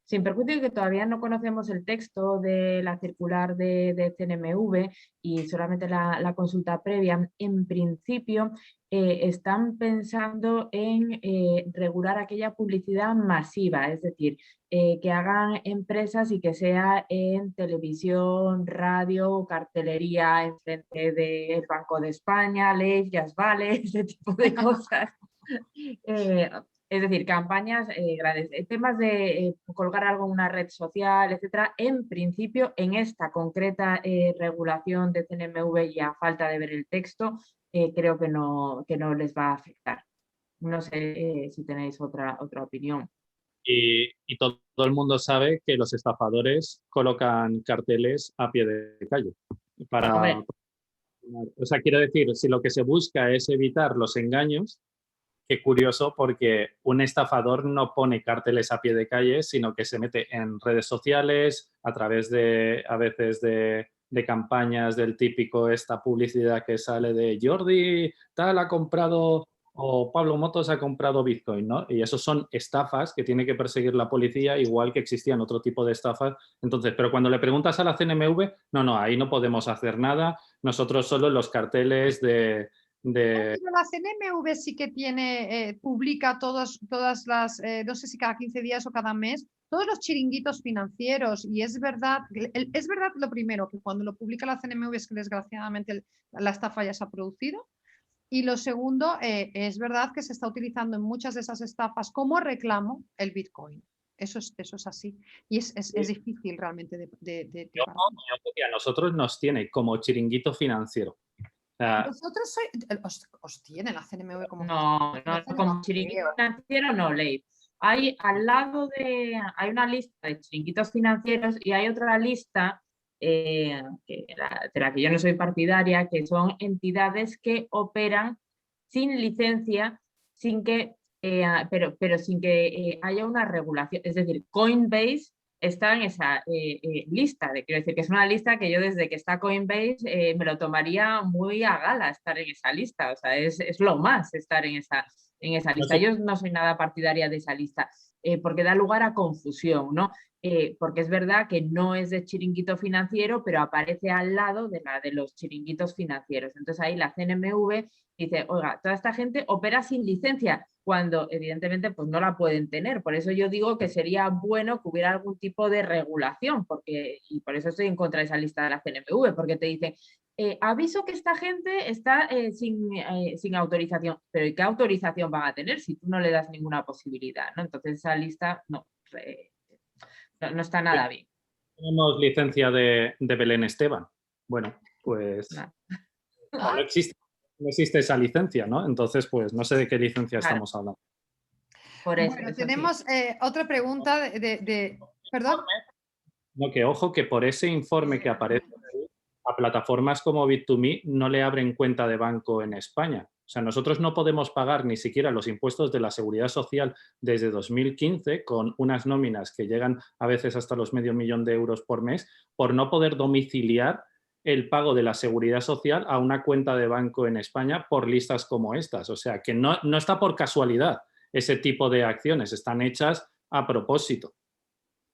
Sin perjuicio de que todavía no conocemos el texto de la circular de CNMV y solamente la consulta previa, en principio están pensando en regular aquella publicidad masiva, es decir, que hagan empresas y que sea en televisión, radio, cartelería, en frente del Banco de España, Leif, Vale, ese tipo de cosas. Es decir, campañas grandes, temas de colgar algo en una red social, etcétera. En principio, en esta concreta regulación de CNMV y a falta de ver el texto, creo que no les va a afectar. No sé si tenéis otra opinión. Y todo el mundo sabe que los estafadores colocan carteles a pie de calle. O sea, quiero decir, si lo que se busca es evitar los engaños, qué curioso, porque un estafador no pone carteles a pie de calle, sino que se mete en redes sociales a través a veces de campañas del típico, esta publicidad que sale de Jordi tal ha comprado o Pablo Motos ha comprado Bitcoin, ¿no? Y esos son estafas que tiene que perseguir la policía, igual que existían otro tipo de estafas. Entonces, pero cuando le preguntas a la CNMV, no, ahí no podemos hacer nada, nosotros solo los carteles Pero la CNMV sí que publica todas las, no sé si cada 15 días o cada mes, todos los chiringuitos financieros. Y es verdad lo primero, que cuando lo publica la CNMV es que desgraciadamente la estafa ya se ha producido. Y lo segundo, es verdad que se está utilizando en muchas de esas estafas como reclamo el Bitcoin. Eso es así. Y es difícil realmente de yo creo que a nosotros nos tiene como chiringuito financiero. ¿Vosotros os tiene la CNMV como No, como chiringuito financiero no, Leif. Hay una lista de chiringuitos financieros y hay otra lista de la que yo no soy partidaria, que son entidades que operan sin licencia, sin que pero sin que haya una regulación. Es decir, Coinbase está en esa lista. Quiero decir que es una lista que yo desde que está Coinbase me lo tomaría muy a gala estar en esa lista. O sea, es lo más estar en esa lista. Yo no soy nada partidaria de esa lista porque da lugar a confusión, ¿no? Porque es verdad que no es de chiringuito financiero, pero aparece al lado de la de los chiringuitos financieros. Entonces ahí la CNMV dice, oiga, toda esta gente opera sin licencia, cuando evidentemente pues no la pueden tener. Por eso yo digo que sería bueno que hubiera algún tipo de regulación, y por eso estoy en contra de esa lista de la CNMV, porque te dicen, aviso que esta gente está sin autorización, pero ¿y qué autorización van a tener si tú no le das ninguna posibilidad, ¿no? Entonces esa lista no está nada bien. Tenemos licencia de Belén Esteban. Bueno, pues no existe esa licencia, ¿no? Entonces, pues no sé de qué licencia estamos hablando. Por eso, bueno, tenemos otra pregunta ¿Perdón? No, que ojo, que por ese informe que aparece a plataformas como Bit2Me no le abren cuenta de banco en España. O sea, nosotros no podemos pagar ni siquiera los impuestos de la Seguridad Social desde 2015 con unas nóminas que llegan a veces hasta los $500.000 de euros por mes por no poder domiciliar el pago de la Seguridad Social a una cuenta de banco en España por listas como estas. O sea, que no está por casualidad ese tipo de acciones, están hechas a propósito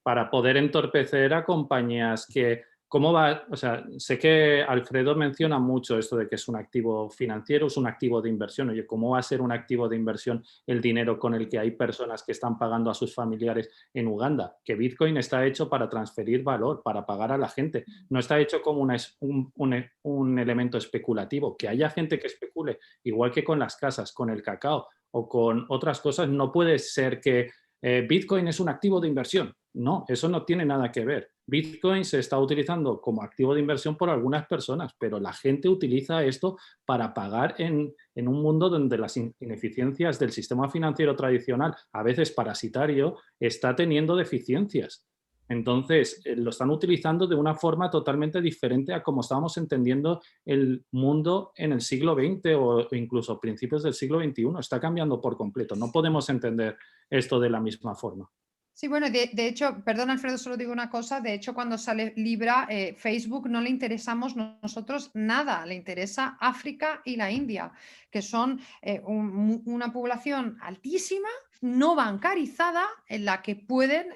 para poder entorpecer a compañías que... ¿Cómo va? O sea, sé que Alfredo menciona mucho esto de que es un activo financiero, es un activo de inversión. Oye, ¿cómo va a ser un activo de inversión el dinero con el que hay personas que están pagando a sus familiares en Uganda? Que Bitcoin está hecho para transferir valor, para pagar a la gente. No está hecho como un elemento especulativo. Que haya gente que especule, igual que con las casas, con el cacao o con otras cosas, no puede ser que Bitcoin es un activo de inversión. No, eso no tiene nada que ver. Bitcoin se está utilizando como activo de inversión por algunas personas, pero la gente utiliza esto para pagar en un mundo donde las ineficiencias del sistema financiero tradicional, a veces parasitario, está teniendo deficiencias. Entonces, lo están utilizando de una forma totalmente diferente a como estábamos entendiendo el mundo en el siglo XX o incluso principios del siglo XXI. Está cambiando por completo. No podemos entender esto de la misma forma. Sí, bueno, de hecho, perdón Alfredo, solo digo una cosa, de hecho cuando sale Libra, Facebook no le interesamos nosotros nada, le interesa África y la India, que son una población altísima, no bancarizada, en la que pueden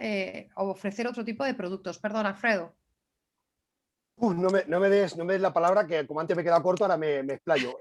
ofrecer otro tipo de productos. Perdón, Alfredo. No me des la palabra, que como antes me he quedado corto, ahora me explayo.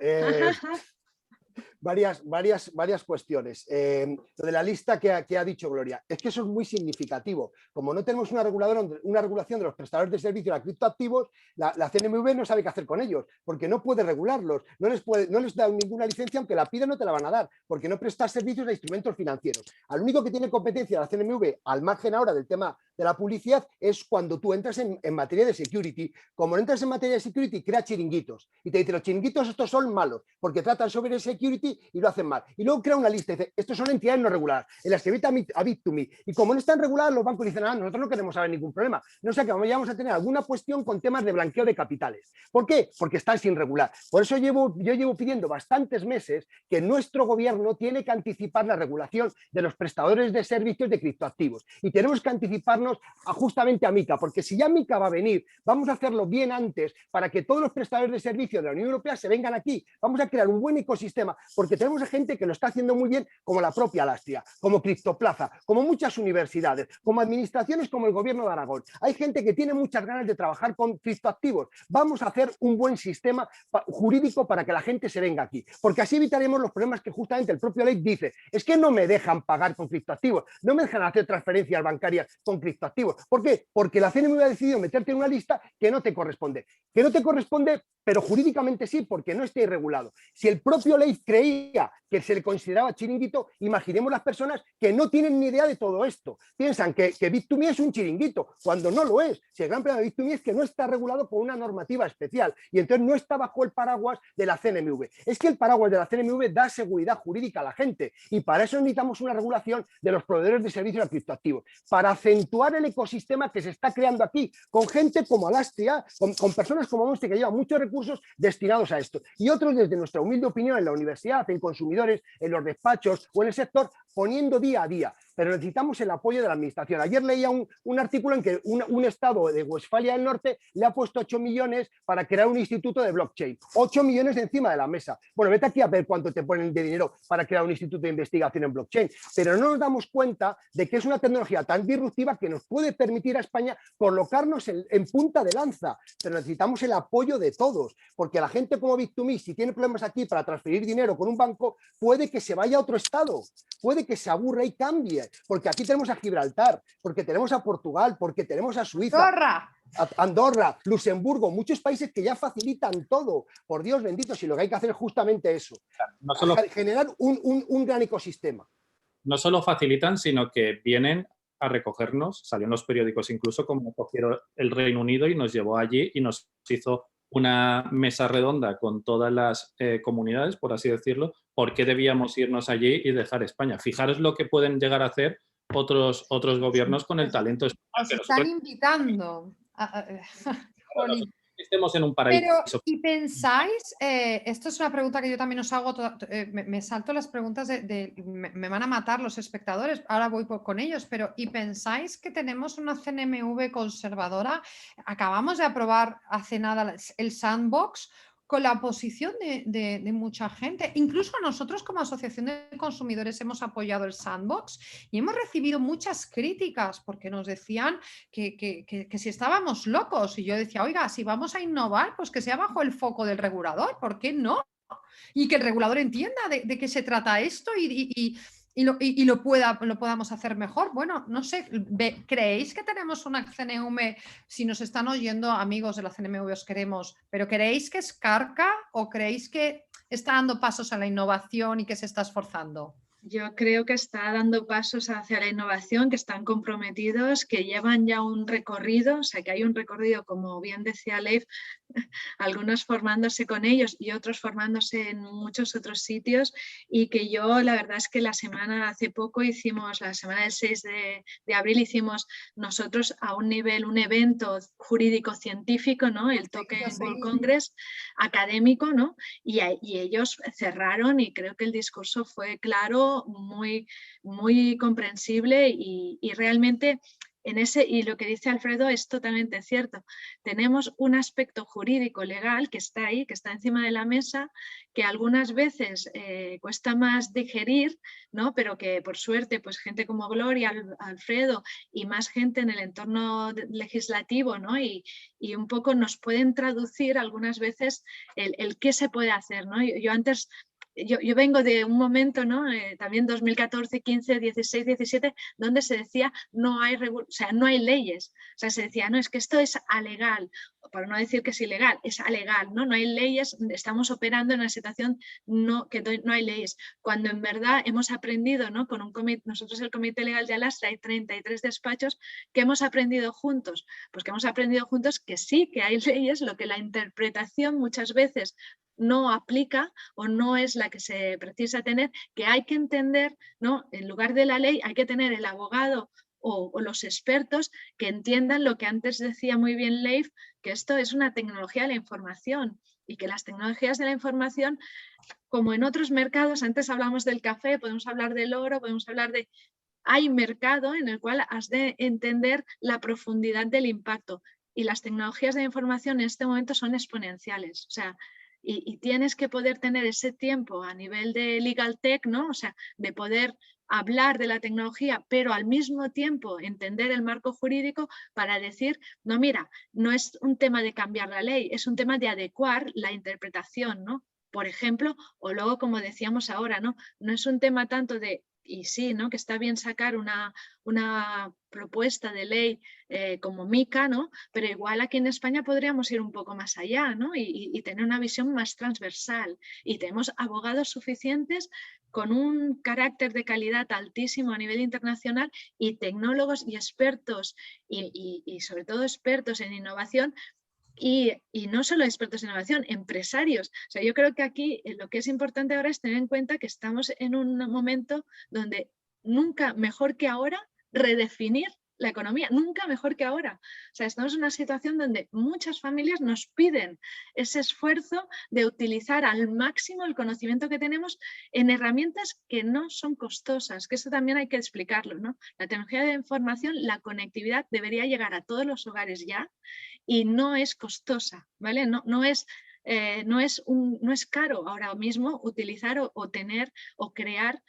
Varias cuestiones. Lo de la lista que ha dicho Gloria, es que eso es muy significativo. Como no tenemos una regulación de los prestadores de servicios a criptoactivos, la CNMV no sabe qué hacer con ellos, porque no puede regularlos, no les da ninguna licencia, aunque la piden no te la van a dar, porque no prestas servicios a instrumentos financieros. Al único que tiene competencia la CNMV, al margen ahora del tema de la publicidad, es cuando tú entras en materia de security. Como no entras en materia de security, crea chiringuitos y te dice, los chiringuitos estos son malos, porque tratan sobre el security y lo hacen mal. Y luego crea una lista y dice, estos son entidades no reguladas, en las que evita a Bit2Me. Y como no están reguladas, los bancos dicen, nosotros no queremos saber ningún problema. No sé, que vamos a tener alguna cuestión con temas de blanqueo de capitales. ¿Por qué? Porque están sin regular. Por eso yo llevo pidiendo bastantes meses que nuestro gobierno tiene que anticipar la regulación de los prestadores de servicios de criptoactivos. Y tenemos que anticiparnos justamente a MiCA, porque si ya MiCA va a venir, vamos a hacerlo bien antes para que todos los prestadores de servicios de la Unión Europea se vengan aquí. Vamos a crear un buen ecosistema, porque tenemos a gente que lo está haciendo muy bien, como la propia Lastria, como Criptoplaza, como muchas universidades, como administraciones como el Gobierno de Aragón. Hay gente que tiene muchas ganas de trabajar con criptoactivos. Vamos a hacer un buen sistema jurídico para que la gente se venga aquí, porque así evitaremos los problemas que justamente el propio ley dice, es que no me dejan pagar con criptoactivos, no me dejan hacer transferencias bancarias con criptoactivos. ¿Por qué? Porque la CNMV ha decidido meterte en una lista que no te corresponde. Que no te corresponde, pero jurídicamente sí, porque no está irregulado. Si el propio ley creía que se le consideraba chiringuito, imaginemos las personas que no tienen ni idea de todo esto. Piensan que Bit2Me es un chiringuito, cuando no lo es. Si el gran problema de Bit2Me es que no está regulado por una normativa especial y entonces no está bajo el paraguas de la CNMV. Es que el paraguas de la CNMV da seguridad jurídica a la gente y para eso necesitamos una regulación de los proveedores de servicios a criptoactivos, para acentuar el ecosistema que se está creando aquí, con gente como Alastria, con personas como Monste, que llevan muchos recursos destinados a esto, y otros, desde nuestra humilde opinión, en la universidad, en consumidores, en los despachos o en el sector, poniendo día a día, pero necesitamos el apoyo de la administración. Ayer leía un artículo en que un estado de Westfalia del Norte le ha puesto 8 millones para crear un instituto de blockchain. 8 millones encima de la mesa. Bueno, vete aquí a ver cuánto te ponen de dinero para crear un instituto de investigación en blockchain, pero no nos damos cuenta de que es una tecnología tan disruptiva que nos puede permitir a España colocarnos en punta de lanza, pero necesitamos el apoyo de todos, porque la gente como Bit2Me, si tiene problemas aquí para transferir dinero con un banco, puede que se vaya a otro estado, puede que se aburra y cambie, porque aquí tenemos a Gibraltar, porque tenemos a Portugal, porque tenemos a Suiza, Andorra, Luxemburgo, muchos países que ya facilitan todo, por Dios bendito, si lo que hay que hacer es justamente eso, no solo, generar un gran ecosistema. No solo facilitan, sino que vienen a recogernos, salió en los periódicos incluso como cogieron el Reino Unido y nos llevó allí y nos hizo una mesa redonda con todas las comunidades, por así decirlo, por qué debíamos irnos allí y dejar España. Fijaros lo que pueden llegar a hacer otros gobiernos con el talento español. Os están invitando. Estemos en un paraíso. Pero, ¿y pensáis? Esto es una pregunta que yo también os hago, me salto las preguntas me van a matar los espectadores, ahora voy con ellos, pero ¿y pensáis que tenemos una CNMV conservadora? Acabamos de aprobar hace nada el sandbox con la oposición de mucha gente. Incluso nosotros como Asociación de Consumidores hemos apoyado el sandbox y hemos recibido muchas críticas porque nos decían que si estábamos locos. Y yo decía, oiga, si vamos a innovar, pues que sea bajo el foco del regulador, ¿por qué no? Y que el regulador entienda de qué se trata esto y lo podamos hacer mejor. Bueno, no sé, ¿creéis que tenemos una CNMV? Si nos están oyendo amigos de la CNMV os queremos, pero ¿creéis que es carca o creéis que está dando pasos a la innovación y que se está esforzando? Yo creo que está dando pasos hacia la innovación, que están comprometidos, que llevan ya un recorrido, o sea que hay un recorrido, como bien decía Leif, algunos formándose con ellos y otros formándose en muchos otros sitios, y que yo la verdad es que hace poco hicimos, la semana del 6 de abril hicimos nosotros a un nivel, un evento jurídico-científico, ¿no? El Token World Congress académico, ¿no? Y ellos cerraron y creo que el discurso fue claro, muy, muy comprensible y realmente y lo que dice Alfredo es totalmente cierto. Tenemos un aspecto jurídico legal que está ahí, que está encima de la mesa, que algunas veces cuesta más digerir, ¿no? Pero que por suerte pues gente como Gloria, Alfredo y más gente en el entorno legislativo, ¿no? y un poco nos pueden traducir algunas veces el qué se puede hacer, ¿no? Yo vengo de un momento, ¿no? También 2014, 15, 16, 17, donde se decía no hay leyes. O sea, se decía, no, es que esto es alegal, para no decir que es ilegal, es alegal, ¿no? No hay leyes, estamos operando en una situación que no hay leyes. Cuando en verdad hemos aprendido, ¿no? Con un comité, nosotros el Comité Legal de Alastra hay 33 despachos, que hemos aprendido juntos. Pues que hemos aprendido juntos que sí, que hay leyes, lo que la interpretación muchas veces no aplica o no es la que se precisa tener, que hay que entender, ¿no? En lugar de la ley hay que tener el abogado o los expertos que entiendan lo que antes decía muy bien Leif, que esto es una tecnología de la información y que las tecnologías de la información, como en otros mercados, antes hablamos del café, podemos hablar del oro, podemos hablar de... Hay mercado en el cual has de entender la profundidad del impacto, y las tecnologías de la información en este momento son exponenciales, o sea, y tienes que poder tener ese tiempo a nivel de legal tech, ¿no? O sea, de poder hablar de la tecnología, pero al mismo tiempo entender el marco jurídico para decir, no, mira, no es un tema de cambiar la ley, es un tema de adecuar la interpretación, ¿no? Por ejemplo, o luego, como decíamos ahora, ¿no? No es un tema tanto de, y sí, ¿no? Que está bien sacar una propuesta de ley como MICA, ¿no? Pero igual aquí en España podríamos ir un poco más allá, ¿no? Y tener una visión más transversal. Y tenemos abogados suficientes con un carácter de calidad altísimo a nivel internacional y tecnólogos y expertos y sobre todo expertos en innovación. Y no solo expertos en innovación, empresarios. O sea, yo creo que aquí lo que es importante ahora es tener en cuenta que estamos en un momento donde nunca mejor que ahora redefinir la economía, nunca mejor que ahora. O sea, estamos en una situación donde muchas familias nos piden ese esfuerzo de utilizar al máximo el conocimiento que tenemos en herramientas que no son costosas, que eso también hay que explicarlo, ¿no? La tecnología de información, la conectividad debería llegar a todos los hogares ya y no es costosa, ¿vale? No es caro ahora mismo utilizar o tener o crear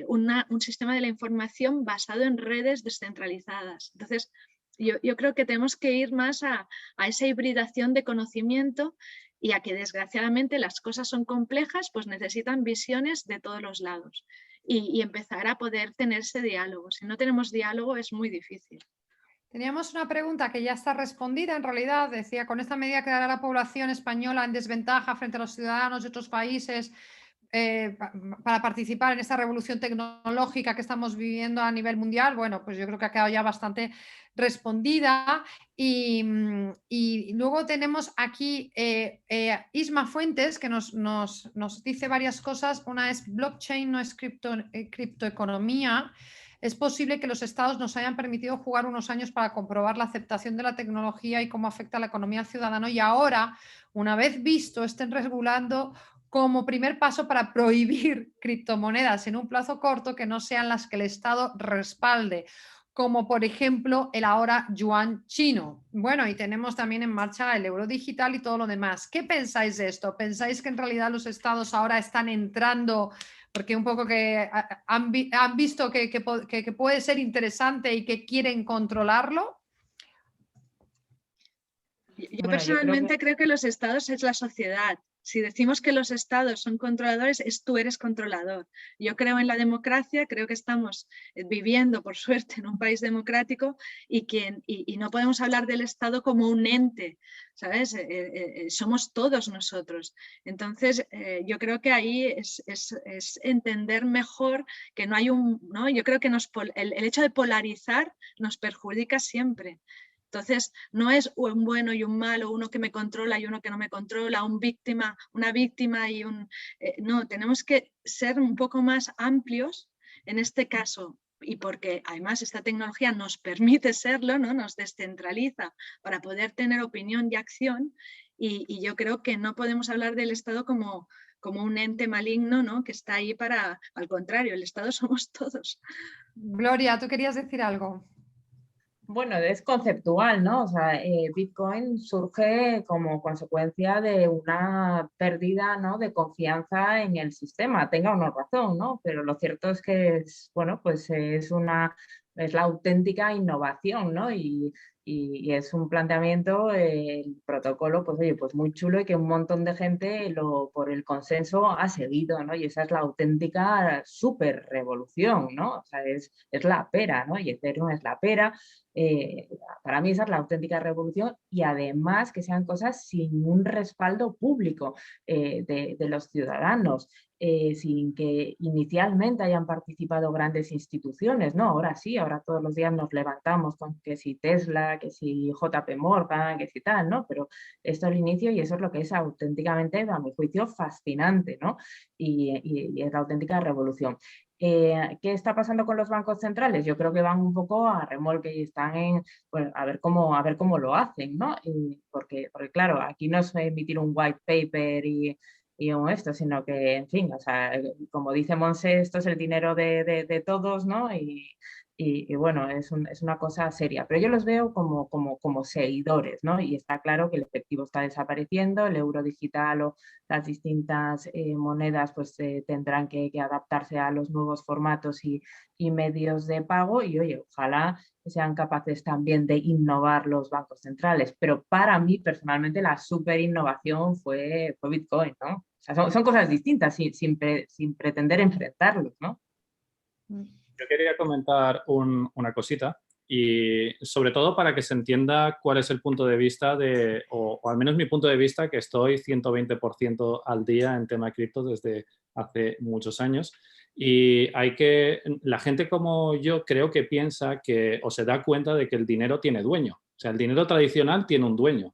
un sistema de la información basado en redes descentralizadas. Entonces, yo creo que tenemos que ir más a esa hibridación de conocimiento y a que desgraciadamente las cosas son complejas, pues necesitan visiones de todos los lados y empezar a poder tener ese diálogo. Si no tenemos diálogo es muy difícil. Teníamos una pregunta que ya está respondida, en realidad, decía, con esta medida quedará la población española en desventaja frente a los ciudadanos de otros países para participar en esta revolución tecnológica que estamos viviendo a nivel mundial. Bueno, pues yo creo que ha quedado ya bastante respondida. Y luego tenemos aquí Isma Fuentes, que nos dice varias cosas. Una es blockchain, no es criptoeconomía. Es posible que los estados nos hayan permitido jugar unos años para comprobar la aceptación de la tecnología y cómo afecta a la economía al ciudadano, y ahora, una vez visto, estén regulando como primer paso para prohibir criptomonedas en un plazo corto que no sean las que el Estado respalde, como por ejemplo el ahora yuan chino. Bueno, y tenemos también en marcha el euro digital y todo lo demás. ¿Qué pensáis de esto? ¿Pensáis que en realidad los estados ahora están entrando porque un poco que han visto que puede ser interesante y que quieren controlarlo? Yo personalmente creo que los estados es la sociedad. Si decimos que los estados son controladores, tú eres controlador. Yo creo en la democracia, creo que estamos viviendo, por suerte, en un país democrático y no podemos hablar del Estado como un ente, ¿sabes? Somos todos nosotros. Entonces, yo creo que ahí es entender mejor que no hay ¿no? Yo creo que el hecho de polarizar nos perjudica siempre. Entonces, no es un bueno y un malo, uno que me controla y uno que no me controla, una víctima y un... no, tenemos que ser un poco más amplios en este caso, y porque además esta tecnología nos permite serlo, ¿no? Nos descentraliza para poder tener opinión y acción, y yo creo que no podemos hablar del Estado como un ente maligno, ¿no? Que está ahí al contrario, el Estado somos todos. Gloria, ¿tú querías decir algo? Bueno, es conceptual, ¿no? O sea, Bitcoin surge como consecuencia de una pérdida, ¿no?, de confianza en el sistema, tenga o no razón, ¿no? Pero lo cierto es que bueno, pues es la auténtica innovación, ¿no? Y es un planteamiento, el protocolo, pues oye, pues muy chulo y que un montón de gente por el consenso ha seguido, ¿no? Y esa es la auténtica súper revolución, ¿no? O sea, es la pera, ¿no? Y Ethereum es la pera. Para mí esa es la auténtica revolución, y además que sean cosas sin un respaldo público de los ciudadanos. Sin que inicialmente hayan participado grandes instituciones, ¿no? Ahora sí, ahora todos los días nos levantamos con que si Tesla, que si JP Morgan, que si tal, ¿no? Pero esto es el inicio y eso es lo que es auténticamente, a mi juicio, fascinante, ¿no? Y es la auténtica revolución. ¿Qué está pasando con los bancos centrales? Yo creo que van un poco a remolque y están pues, a ver cómo lo hacen, ¿no? Porque claro, aquí no es emitir un white paper y esto, sino que, en fin, o sea, como dice Monse, esto es el dinero de todos, ¿no? Y bueno, es una cosa seria, pero yo los veo como seguidores, ¿no? Y está claro que el efectivo está desapareciendo, el euro digital o las distintas monedas pues tendrán que adaptarse a los nuevos formatos y medios de pago, y oye, ojalá sean capaces también de innovar los bancos centrales, pero para mí personalmente la super innovación fue Bitcoin, ¿no? O sea, son cosas distintas sin pretender enfrentarlos, ¿no? Yo quería comentar una cosita, y sobre todo para que se entienda cuál es el punto de vista o al menos mi punto de vista, que estoy 120% al día en tema cripto desde hace muchos años. Y la gente como yo creo que piensa o se da cuenta de que el dinero tiene dueño. O sea, el dinero tradicional tiene un dueño.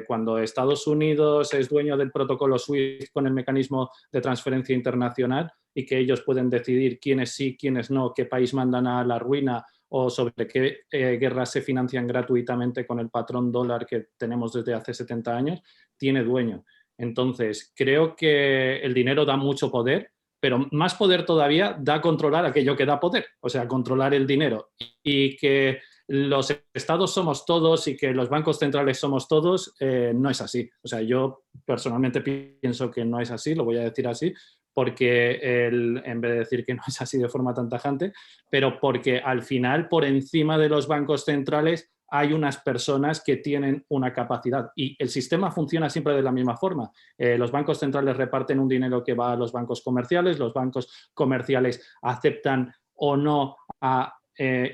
Cuando Estados Unidos es dueño del protocolo SWIFT con el mecanismo de transferencia internacional y que ellos pueden decidir quiénes sí, quiénes no, qué país mandan a la ruina o sobre qué guerras se financian gratuitamente con el patrón dólar que tenemos desde hace 70 años, tiene dueño. Entonces, creo que el dinero da mucho poder, pero más poder todavía da controlar aquello que da poder, o sea, controlar el dinero. Y que los estados somos todos y que los bancos centrales somos todos, no es así. O sea, yo personalmente pienso que no es así, lo voy a decir así, porque en vez de decir que no es así de forma tan tajante, pero porque al final, por encima de los bancos centrales, hay unas personas que tienen una capacidad y el sistema funciona siempre de la misma forma. Los bancos centrales reparten un dinero que va a los bancos comerciales, los bancos comerciales aceptan o no a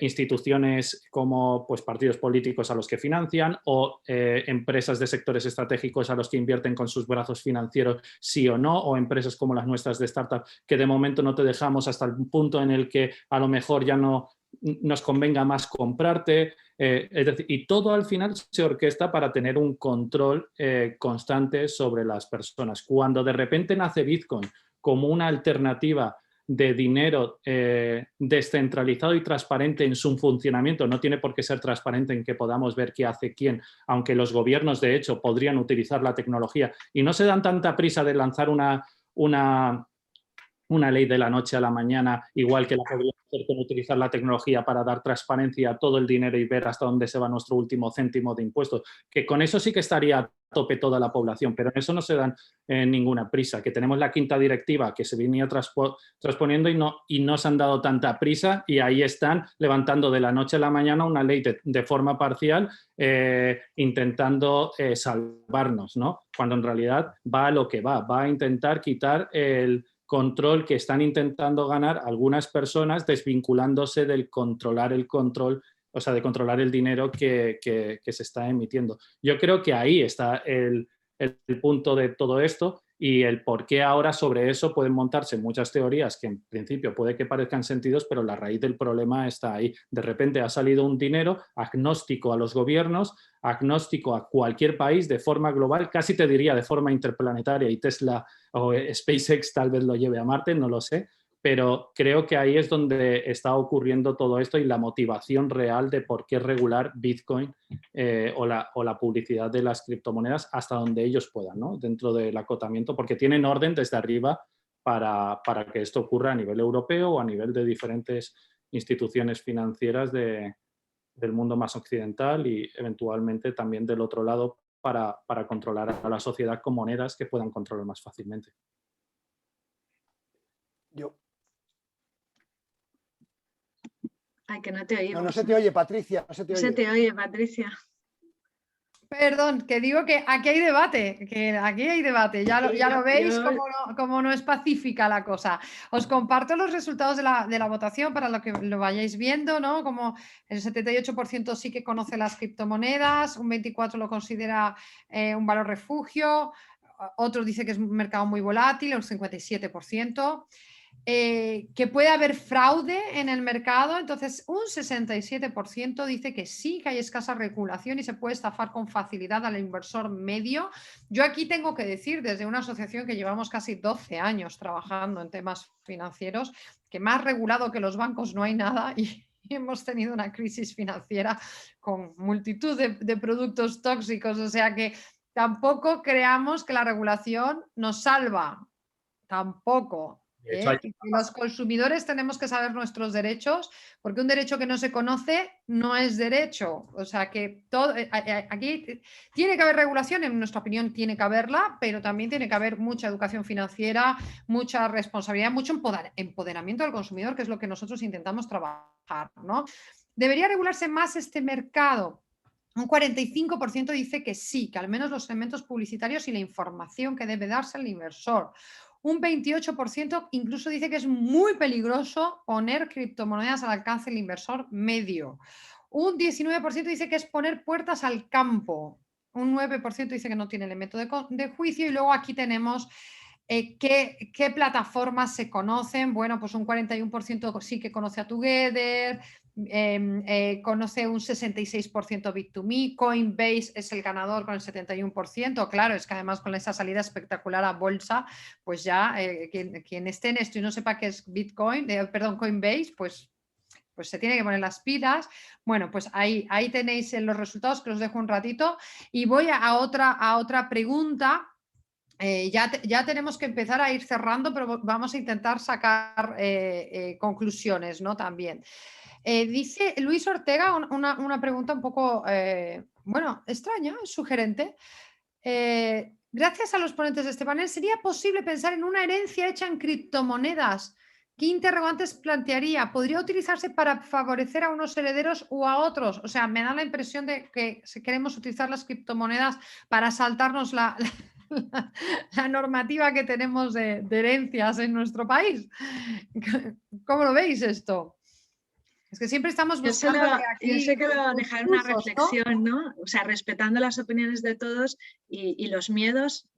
instituciones como pues, partidos políticos a los que financian o empresas de sectores estratégicos a los que invierten con sus brazos financieros sí o no, o empresas como las nuestras de startup que de momento no te dejamos hasta el punto en el que a lo mejor ya no nos convenga más comprarte. Es decir, y todo al final se orquesta para tener un control constante sobre las personas. Cuando de repente nace Bitcoin como una alternativa de dinero descentralizado y transparente en su funcionamiento, no tiene por qué ser transparente en que podamos ver qué hace quién, aunque los gobiernos de hecho podrían utilizar la tecnología y no se dan tanta prisa de lanzar una ley de la noche a la mañana, igual que la podría hacer con utilizar la tecnología para dar transparencia a todo el dinero y ver hasta dónde se va nuestro último céntimo de impuestos, que con eso sí que estaría a tope toda la población, pero en eso no se dan ninguna prisa, que tenemos la quinta directiva que se venía transponiendo y no se han dado tanta prisa y ahí están levantando de la noche a la mañana una ley de forma parcial intentando salvarnos, ¿no? Cuando en realidad va a lo que va a intentar quitar el control que están intentando ganar algunas personas desvinculándose del controlar el control, o sea, de controlar el dinero que se está emitiendo. Yo creo que ahí está el punto de todo esto y el por qué ahora sobre eso pueden montarse muchas teorías que en principio puede que parezcan sentidos, pero la raíz del problema está ahí. De repente ha salido un dinero agnóstico a los gobiernos, agnóstico a cualquier país de forma global, casi te diría de forma interplanetaria, y Tesla o SpaceX tal vez lo lleve a Marte, no lo sé, pero creo que ahí es donde está ocurriendo todo esto y la motivación real de por qué regular Bitcoin o la publicidad de las criptomonedas hasta donde ellos puedan, ¿no? Dentro del acotamiento, porque tienen orden desde arriba para que esto ocurra a nivel europeo o a nivel de diferentes instituciones financieras del mundo más occidental y eventualmente también del otro lado para controlar a la sociedad con monedas que puedan controlar más fácilmente. Ay, que no te oímos. No se te oye, Patricia. No se te oye. Se te oye, Patricia. Perdón, que digo que aquí hay debate, ya lo veis como no es pacífica la cosa. Os comparto los resultados de la votación para lo que lo vayáis viendo, ¿no? Como el 78% sí que conoce las criptomonedas, un 24% lo considera un valor refugio, otro dice que es un mercado muy volátil, un 57%. Que puede haber fraude en el mercado, entonces un 67% dice que sí, que hay escasa regulación y se puede estafar con facilidad al inversor medio. Yo aquí tengo que decir, desde una asociación que llevamos casi 12 años trabajando en temas financieros, que más regulado que los bancos no hay nada y hemos tenido una crisis financiera con multitud de productos tóxicos, o sea que tampoco creamos que la regulación nos salva, tampoco. Los consumidores tenemos que saber nuestros derechos, porque un derecho que no se conoce no es derecho. O sea que aquí tiene que haber regulación, en nuestra opinión tiene que haberla, pero también tiene que haber mucha educación financiera, mucha responsabilidad, mucho empoderamiento del consumidor, que es lo que nosotros intentamos trabajar, ¿no? ¿Debería regularse más este mercado? Un 45% dice que sí, que al menos los elementos publicitarios y la información que debe darse al inversor. Un 28% incluso dice que es muy peligroso poner criptomonedas al alcance del inversor medio. Un 19% dice que es poner puertas al campo. Un 9% dice que no tiene elemento de juicio. Y luego aquí tenemos ¿qué plataformas se conocen? Bueno, pues un 41% sí que conoce a Together, conoce un 66% Bit2Me, Coinbase es el ganador con el 71%, claro, es que además con esa salida espectacular a bolsa, pues ya quien esté en esto y no sepa qué es Coinbase, pues pues se tiene que poner las pilas. Bueno, pues ahí tenéis los resultados, que os dejo un ratito. Y voy a otra pregunta. Ya tenemos que empezar a ir cerrando, pero vamos a intentar sacar conclusiones, ¿no? También. Dice Luis Ortega una pregunta un poco, bueno, extraña, sugerente. Gracias a los ponentes de este panel, ¿sería posible pensar en una herencia hecha en criptomonedas? ¿Qué interrogantes plantearía? ¿Podría utilizarse para favorecer a unos herederos o a otros? O sea, me da la impresión de que queremos utilizar las criptomonedas para saltarnos la normativa que tenemos de herencias en nuestro país. ¿Cómo lo veis esto? Es que siempre estamos buscando Yo sé que lo dejar una usos, reflexión, ¿no? O sea, respetando las opiniones de todos y los miedos,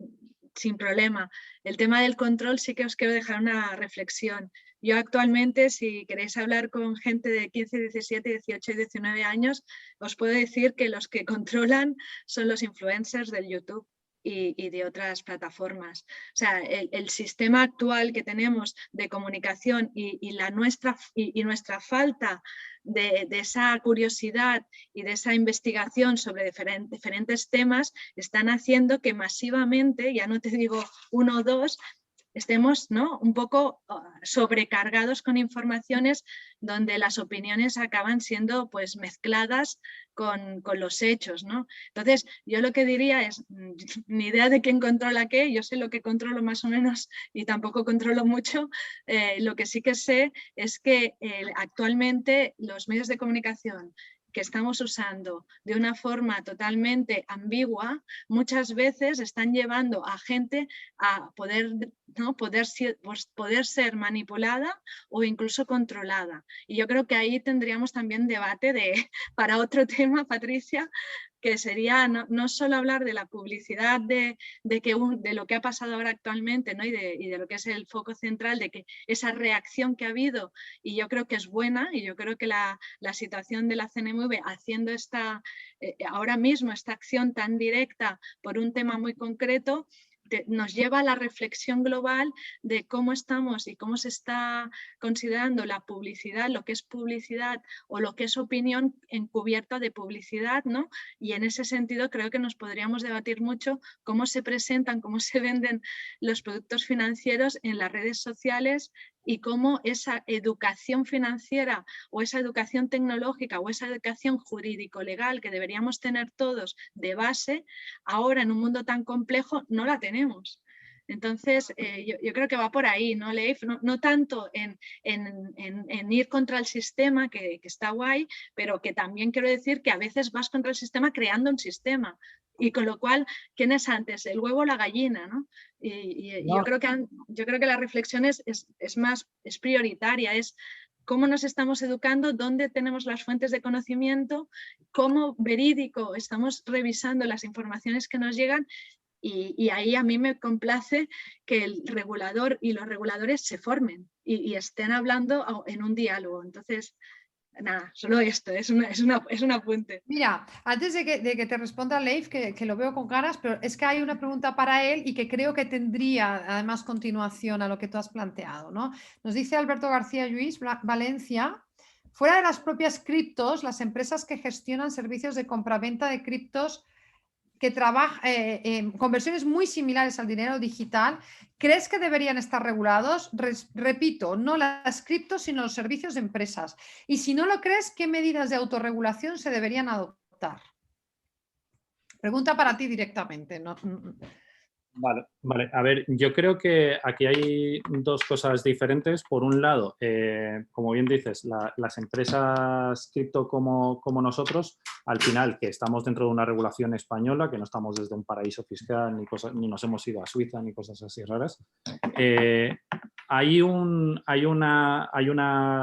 sin problema. El tema del control sí que os quiero dejar una reflexión. Yo actualmente, si queréis hablar con gente de 15, 17, 18 y 19 años, os puedo decir que los que controlan son los influencers del YouTube y de otras plataformas. O sea, el sistema actual que tenemos de comunicación y nuestra falta de esa curiosidad y de esa investigación sobre diferentes temas están haciendo que masivamente, ya no te digo uno o dos, estemos, ¿no?, un poco sobrecargados con informaciones donde las opiniones acaban siendo pues mezcladas con los hechos, ¿no? Entonces, yo lo que diría es, ni idea de quién controla qué, yo sé lo que controlo más o menos y tampoco controlo mucho. Lo que sí que sé es que actualmente los medios de comunicación que estamos usando de una forma totalmente ambigua, muchas veces están llevando a gente a poder ser manipulada o incluso controlada. Y yo creo que ahí tendríamos también debate para otro tema, Patricia, que sería no solo hablar de la publicidad de lo que ha pasado ahora actualmente, ¿no? y de lo que es el foco central, de que esa reacción que ha habido, y yo creo que es buena, y yo creo que la situación de la CNMV haciendo ahora mismo esta acción tan directa por un tema muy concreto, nos lleva a la reflexión global de cómo estamos y cómo se está considerando la publicidad, lo que es publicidad o lo que es opinión encubierta de publicidad, ¿no? Y en ese sentido creo que nos podríamos debatir mucho cómo se presentan, cómo se venden los productos financieros en las redes sociales y cómo esa educación financiera o esa educación tecnológica o esa educación jurídico-legal que deberíamos tener todos de base, ahora en un mundo tan complejo no la tenemos. Entonces, yo creo que va por ahí, ¿no, Leif? No tanto en ir contra el sistema, que está guay, pero que también quiero decir que a veces vas contra el sistema creando un sistema. Y con lo cual, ¿quién es antes? ¿El huevo o la gallina? ¿no? No. Yo creo que la reflexión es prioritaria, es cómo nos estamos educando, dónde tenemos las fuentes de conocimiento, cómo verídico estamos revisando las informaciones que nos llegan. Y ahí a mí me complace que el regulador y los reguladores se formen y estén hablando en un diálogo. Entonces, nada, solo esto, es un apunte. Mira, antes de que te responda Leif, que lo veo con ganas, pero es que hay una pregunta para él y que creo que tendría además continuación a lo que tú has planteado, ¿no? Nos dice Alberto García Lluís, Valencia, fuera de las propias criptos, las empresas que gestionan servicios de compraventa de criptos que trabajan con versiones muy similares al dinero digital, ¿crees que deberían estar regulados? Repito, no las criptos, sino los servicios de empresas. Y si no lo crees, ¿qué medidas de autorregulación se deberían adoptar? Pregunta para ti directamente. ¿No? Vale. A ver, yo creo que aquí hay dos cosas diferentes. Por un lado, como bien dices, las empresas cripto como nosotros, al final, que estamos dentro de una regulación española, que no estamos desde un paraíso fiscal ni nos hemos ido a Suiza ni cosas así raras, hay una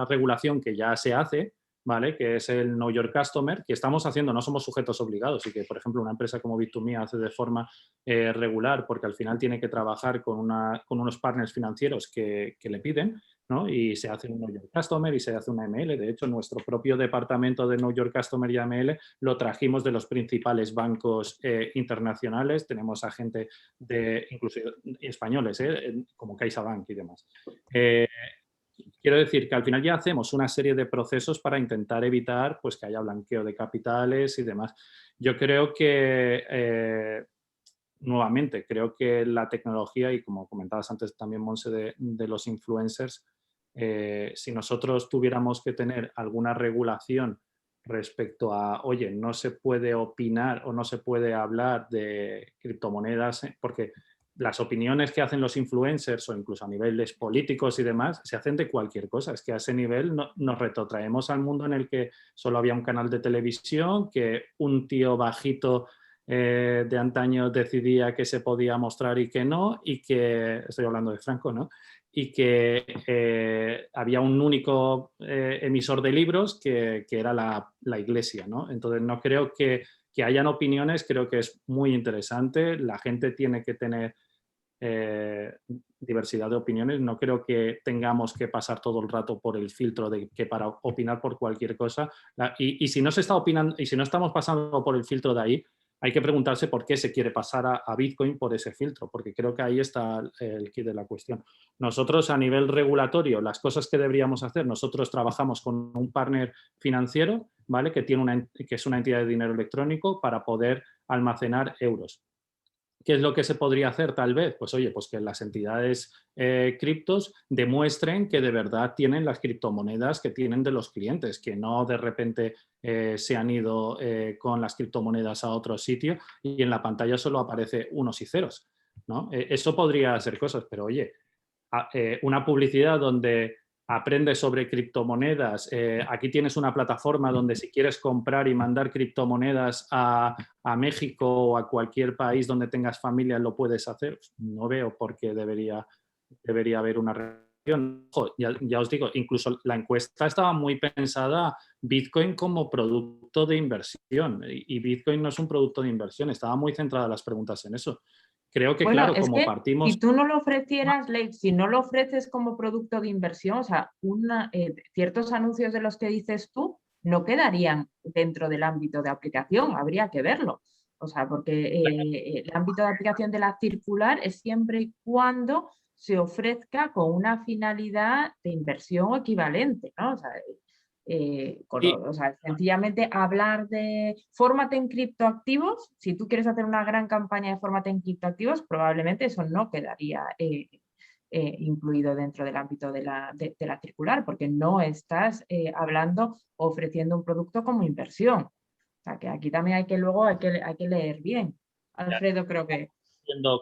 regulación que ya se hace, ¿vale? Que es el Know Your Customer, que estamos haciendo, no somos sujetos obligados y que, por ejemplo, una empresa como Bit2Me hace de forma regular porque al final tiene que trabajar con unos partners financieros que le piden, ¿no? Y se hace un Know Your Customer y se hace una AML. De hecho, nuestro propio departamento de Know Your Customer y AML lo trajimos de los principales bancos internacionales. Tenemos a gente incluso españoles, como CaixaBank y demás. quiero decir que al final ya hacemos una serie de procesos para intentar evitar pues, que haya blanqueo de capitales y demás. Yo creo que, nuevamente, creo que la tecnología, y como comentabas antes también, Monse, de los influencers, si nosotros tuviéramos que tener alguna regulación respecto a, oye, no se puede opinar o no se puede hablar de criptomonedas, porque las opiniones que hacen los influencers o incluso a niveles políticos y demás se hacen de cualquier cosa. Es que a ese nivel nos retrotraemos al mundo en el que solo había un canal de televisión, que un tío bajito de antaño decidía que se podía mostrar y que no, y que, estoy hablando de Franco, ¿no? Y que había un único emisor de libros que era la Iglesia, ¿no? Entonces no creo que hayan opiniones, creo que es muy interesante, la gente tiene que tener diversidad de opiniones, no creo que tengamos que pasar todo el rato por el filtro de que para opinar por cualquier cosa, y si no se está opinando, y si no estamos pasando por el filtro de ahí, hay que preguntarse por qué se quiere pasar a Bitcoin por ese filtro, porque creo que ahí está el quid de la cuestión. Nosotros a nivel regulatorio, las cosas que deberíamos hacer, nosotros trabajamos con un partner financiero, ¿vale? Que es una entidad de dinero electrónico para poder almacenar euros. ¿Qué es lo que se podría hacer tal vez? Pues oye, pues que las entidades criptos demuestren que de verdad tienen las criptomonedas que tienen de los clientes, que no de repente se han ido con las criptomonedas a otro sitio y en la pantalla solo aparece unos y ceros, ¿no? Eso podría ser cosas, pero oye, una publicidad donde aprendes sobre criptomonedas, aquí tienes una plataforma donde si quieres comprar y mandar criptomonedas a México o a cualquier país donde tengas familia lo puedes hacer. No veo por qué debería haber una relación. Ya os digo, incluso la encuesta estaba muy pensada Bitcoin como producto de inversión y Bitcoin no es un producto de inversión, estaba muy centrada las preguntas en eso. Creo que, Bueno, claro, es como que partimos... si tú no lo ofrecieras, Leif, si no lo ofreces como producto de inversión, o sea, ciertos anuncios de los que dices tú no quedarían dentro del ámbito de aplicación, habría que verlo. O sea, porque el ámbito de aplicación de la circular es siempre y cuando se ofrezca con una finalidad de inversión equivalente, ¿no? O sea, sencillamente hablar de fórmate en criptoactivos, si tú quieres hacer una gran campaña de fórmate en criptoactivos, probablemente eso no quedaría incluido dentro del ámbito de la circular, porque no estás hablando o ofreciendo un producto como inversión. O sea, que aquí también hay que leer bien. Alfredo, creo que...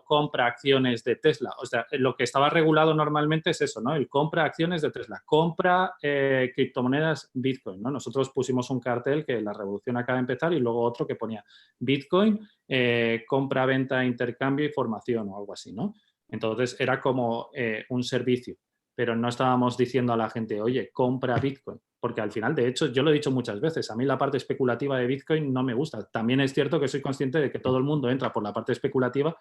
compra acciones de Tesla. O sea, lo que estaba regulado normalmente es eso, ¿no? El compra acciones de Tesla, compra criptomonedas Bitcoin, ¿no? Nosotros pusimos un cartel que la revolución acaba de empezar y luego otro que ponía Bitcoin, compra, venta, intercambio y formación o algo así, ¿no? Entonces era como un servicio, pero no estábamos diciendo a la gente, oye, compra Bitcoin, porque al final, de hecho, yo lo he dicho muchas veces, a mí la parte especulativa de Bitcoin no me gusta. También es cierto que soy consciente de que todo el mundo entra por la parte especulativa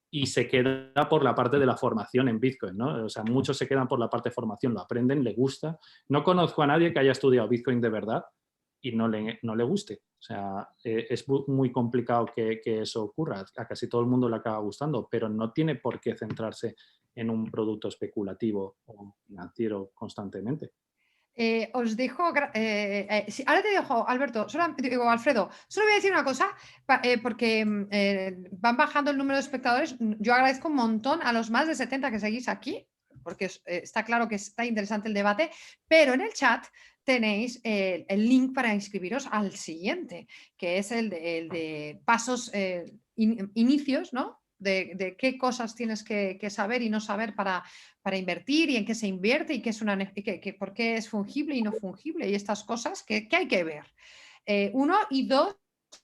y se queda por la parte de la formación en Bitcoin, ¿no? O sea, muchos se quedan por la parte de formación, lo aprenden, le gusta. No conozco a nadie que haya estudiado Bitcoin de verdad y no le guste. O sea, es muy complicado que eso ocurra. A casi todo el mundo le acaba gustando, pero no tiene por qué centrarse en un producto especulativo o financiero constantemente. Os dejo, sí, ahora te dejo, Alberto, digo, Alfredo, solo voy a decir una cosa, porque van bajando el número de espectadores. Yo agradezco un montón a los más de 70 que seguís aquí, porque está claro que está interesante el debate, pero en el chat tenéis el link para inscribiros al siguiente, que es el de pasos, inicios, ¿no? De qué cosas tienes que saber y no saber para invertir y en qué se invierte y qué es por qué es fungible y no fungible y estas cosas que hay que ver. Uno y dos,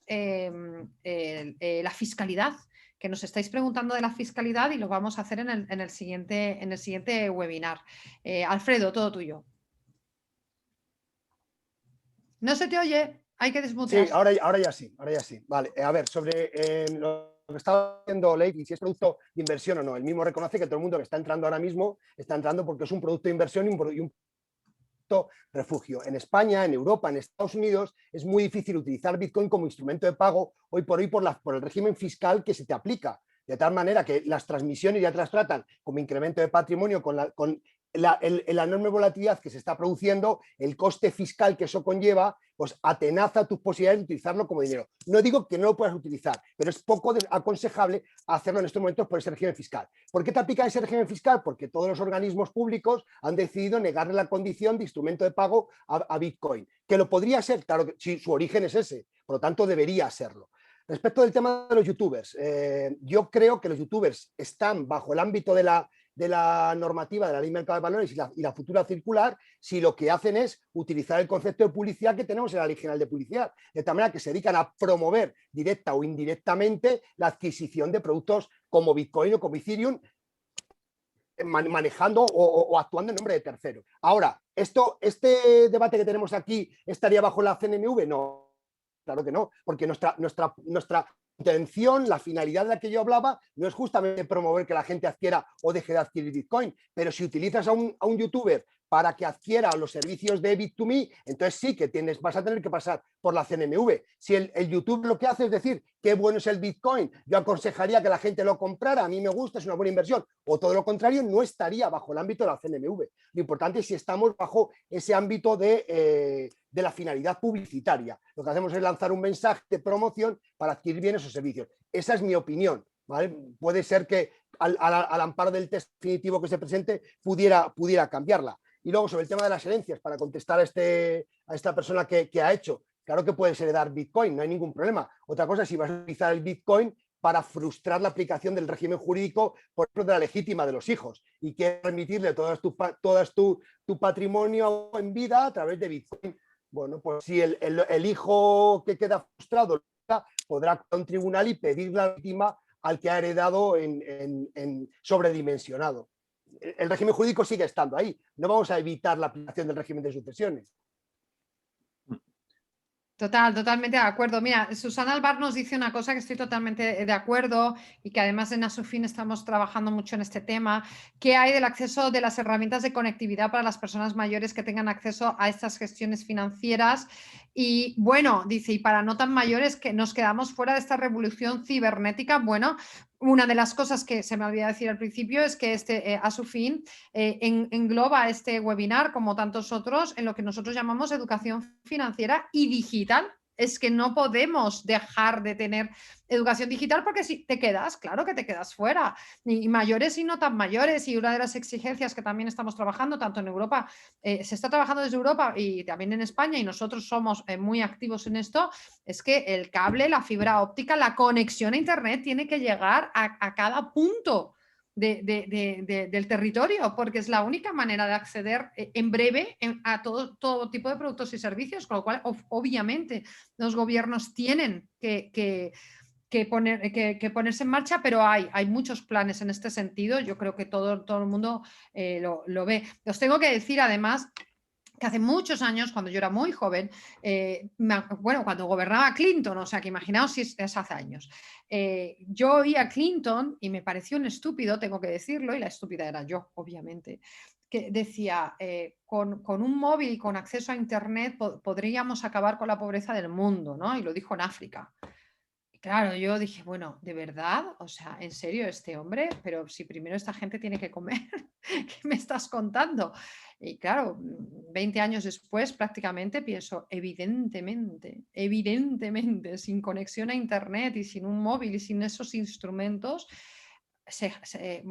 la fiscalidad, que nos estáis preguntando de la fiscalidad y lo vamos a hacer en el siguiente webinar. Alfredo, todo tuyo. No se te oye, hay que desmutear. Sí, ahora ya sí. Vale, a ver, sobre lo que estaba diciendo Leif, y si es producto de inversión o no, él mismo reconoce que todo el mundo que está entrando ahora mismo está entrando porque es un producto de inversión y un producto refugio. En España, en Europa, en Estados Unidos, es muy difícil utilizar Bitcoin como instrumento de pago hoy por el régimen fiscal que se te aplica. De tal manera que las transmisiones ya te las tratan como incremento de patrimonio con la enorme volatilidad que se está produciendo, el coste fiscal que eso conlleva, pues atenaza tus posibilidades de utilizarlo como dinero. No digo que no lo puedas utilizar, pero es poco aconsejable hacerlo en estos momentos por ese régimen fiscal. ¿Por qué te aplica ese régimen fiscal? Porque todos los organismos públicos han decidido negarle la condición de instrumento de pago a Bitcoin, que lo podría ser, claro, si su origen es ese, por lo tanto debería serlo. Respecto del tema de los youtubers, yo creo que los youtubers están bajo el ámbito de la normativa de la ley de mercado de valores y la futura circular, si lo que hacen es utilizar el concepto de publicidad que tenemos en la Ley General de Publicidad, de tal manera que se dedican a promover directa o indirectamente la adquisición de productos como Bitcoin o como Ethereum, manejando o actuando en nombre de terceros. Ahora, este debate que tenemos aquí, ¿estaría bajo la CNMV? No, claro que no, porque nuestra intención, la finalidad de la que yo hablaba, no es justamente promover que la gente adquiera o deje de adquirir Bitcoin, pero si utilizas a un youtuber para que adquiera los servicios de Bit2Me, entonces sí que vas a tener que pasar por la CNMV. Si el YouTube lo que hace es decir qué bueno es el Bitcoin, yo aconsejaría que la gente lo comprara, a mí me gusta, es una buena inversión, o todo lo contrario, no estaría bajo el ámbito de la CNMV. Lo importante es si estamos bajo ese ámbito de la finalidad publicitaria. Lo que hacemos es lanzar un mensaje de promoción para adquirir bienes o servicios. Esa es mi opinión, ¿vale? Puede ser que al amparo del texto definitivo que se presente pudiera cambiarla. Y luego sobre el tema de las herencias, para contestar a esta persona que ha hecho, claro que puedes heredar Bitcoin, no hay ningún problema. Otra cosa es si vas a utilizar el Bitcoin para frustrar la aplicación del régimen jurídico, por ejemplo, de la legítima de los hijos y que remitirle todo tu patrimonio en vida a través de Bitcoin. Bueno, pues si el hijo que queda frustrado podrá ir a un tribunal y pedir la legítima al que ha heredado en sobredimensionado. El régimen jurídico sigue estando ahí. No vamos a evitar la aplicación del régimen de sucesiones. Totalmente de acuerdo. Mira, Susana Alvar nos dice una cosa que estoy totalmente de acuerdo y que además en Asufin estamos trabajando mucho en este tema, que hay del acceso de las herramientas de conectividad para las personas mayores que tengan acceso a estas gestiones financieras. Y bueno, dice, y para no tan mayores que nos quedamos fuera de esta revolución cibernética. Bueno, una de las cosas que se me olvidó decir al principio es que Asufin engloba este webinar, como tantos otros, en lo que nosotros llamamos educación financiera y digital. Es que no podemos dejar de tener educación digital porque si te quedas, claro que te quedas fuera. Y mayores y no tan mayores. Y una de las exigencias que también estamos trabajando, tanto en Europa, se está trabajando desde Europa y también en España, y nosotros somos muy activos en esto, es que el cable, la fibra óptica, la conexión a Internet tiene que llegar a cada punto del territorio, porque es la única manera de acceder en breve a todo tipo de productos y servicios, con lo cual obviamente los gobiernos tienen que ponerse en marcha, pero hay muchos planes en este sentido. Yo creo que todo el mundo lo ve. Os tengo que decir además que hace muchos años, cuando yo era muy joven, cuando gobernaba Clinton, o sea, que imaginaos si es hace años, yo oí a Clinton y me pareció un estúpido, tengo que decirlo, y la estúpida era yo, obviamente, que decía, con un móvil y con acceso a Internet podríamos acabar con la pobreza del mundo, ¿no? Y lo dijo en África. Claro, yo dije, bueno, ¿de verdad? O sea, ¿en serio este hombre? Pero si primero esta gente tiene que comer, ¿qué me estás contando? Y claro, 20 años después prácticamente pienso, evidentemente, sin conexión a Internet y sin un móvil y sin esos instrumentos,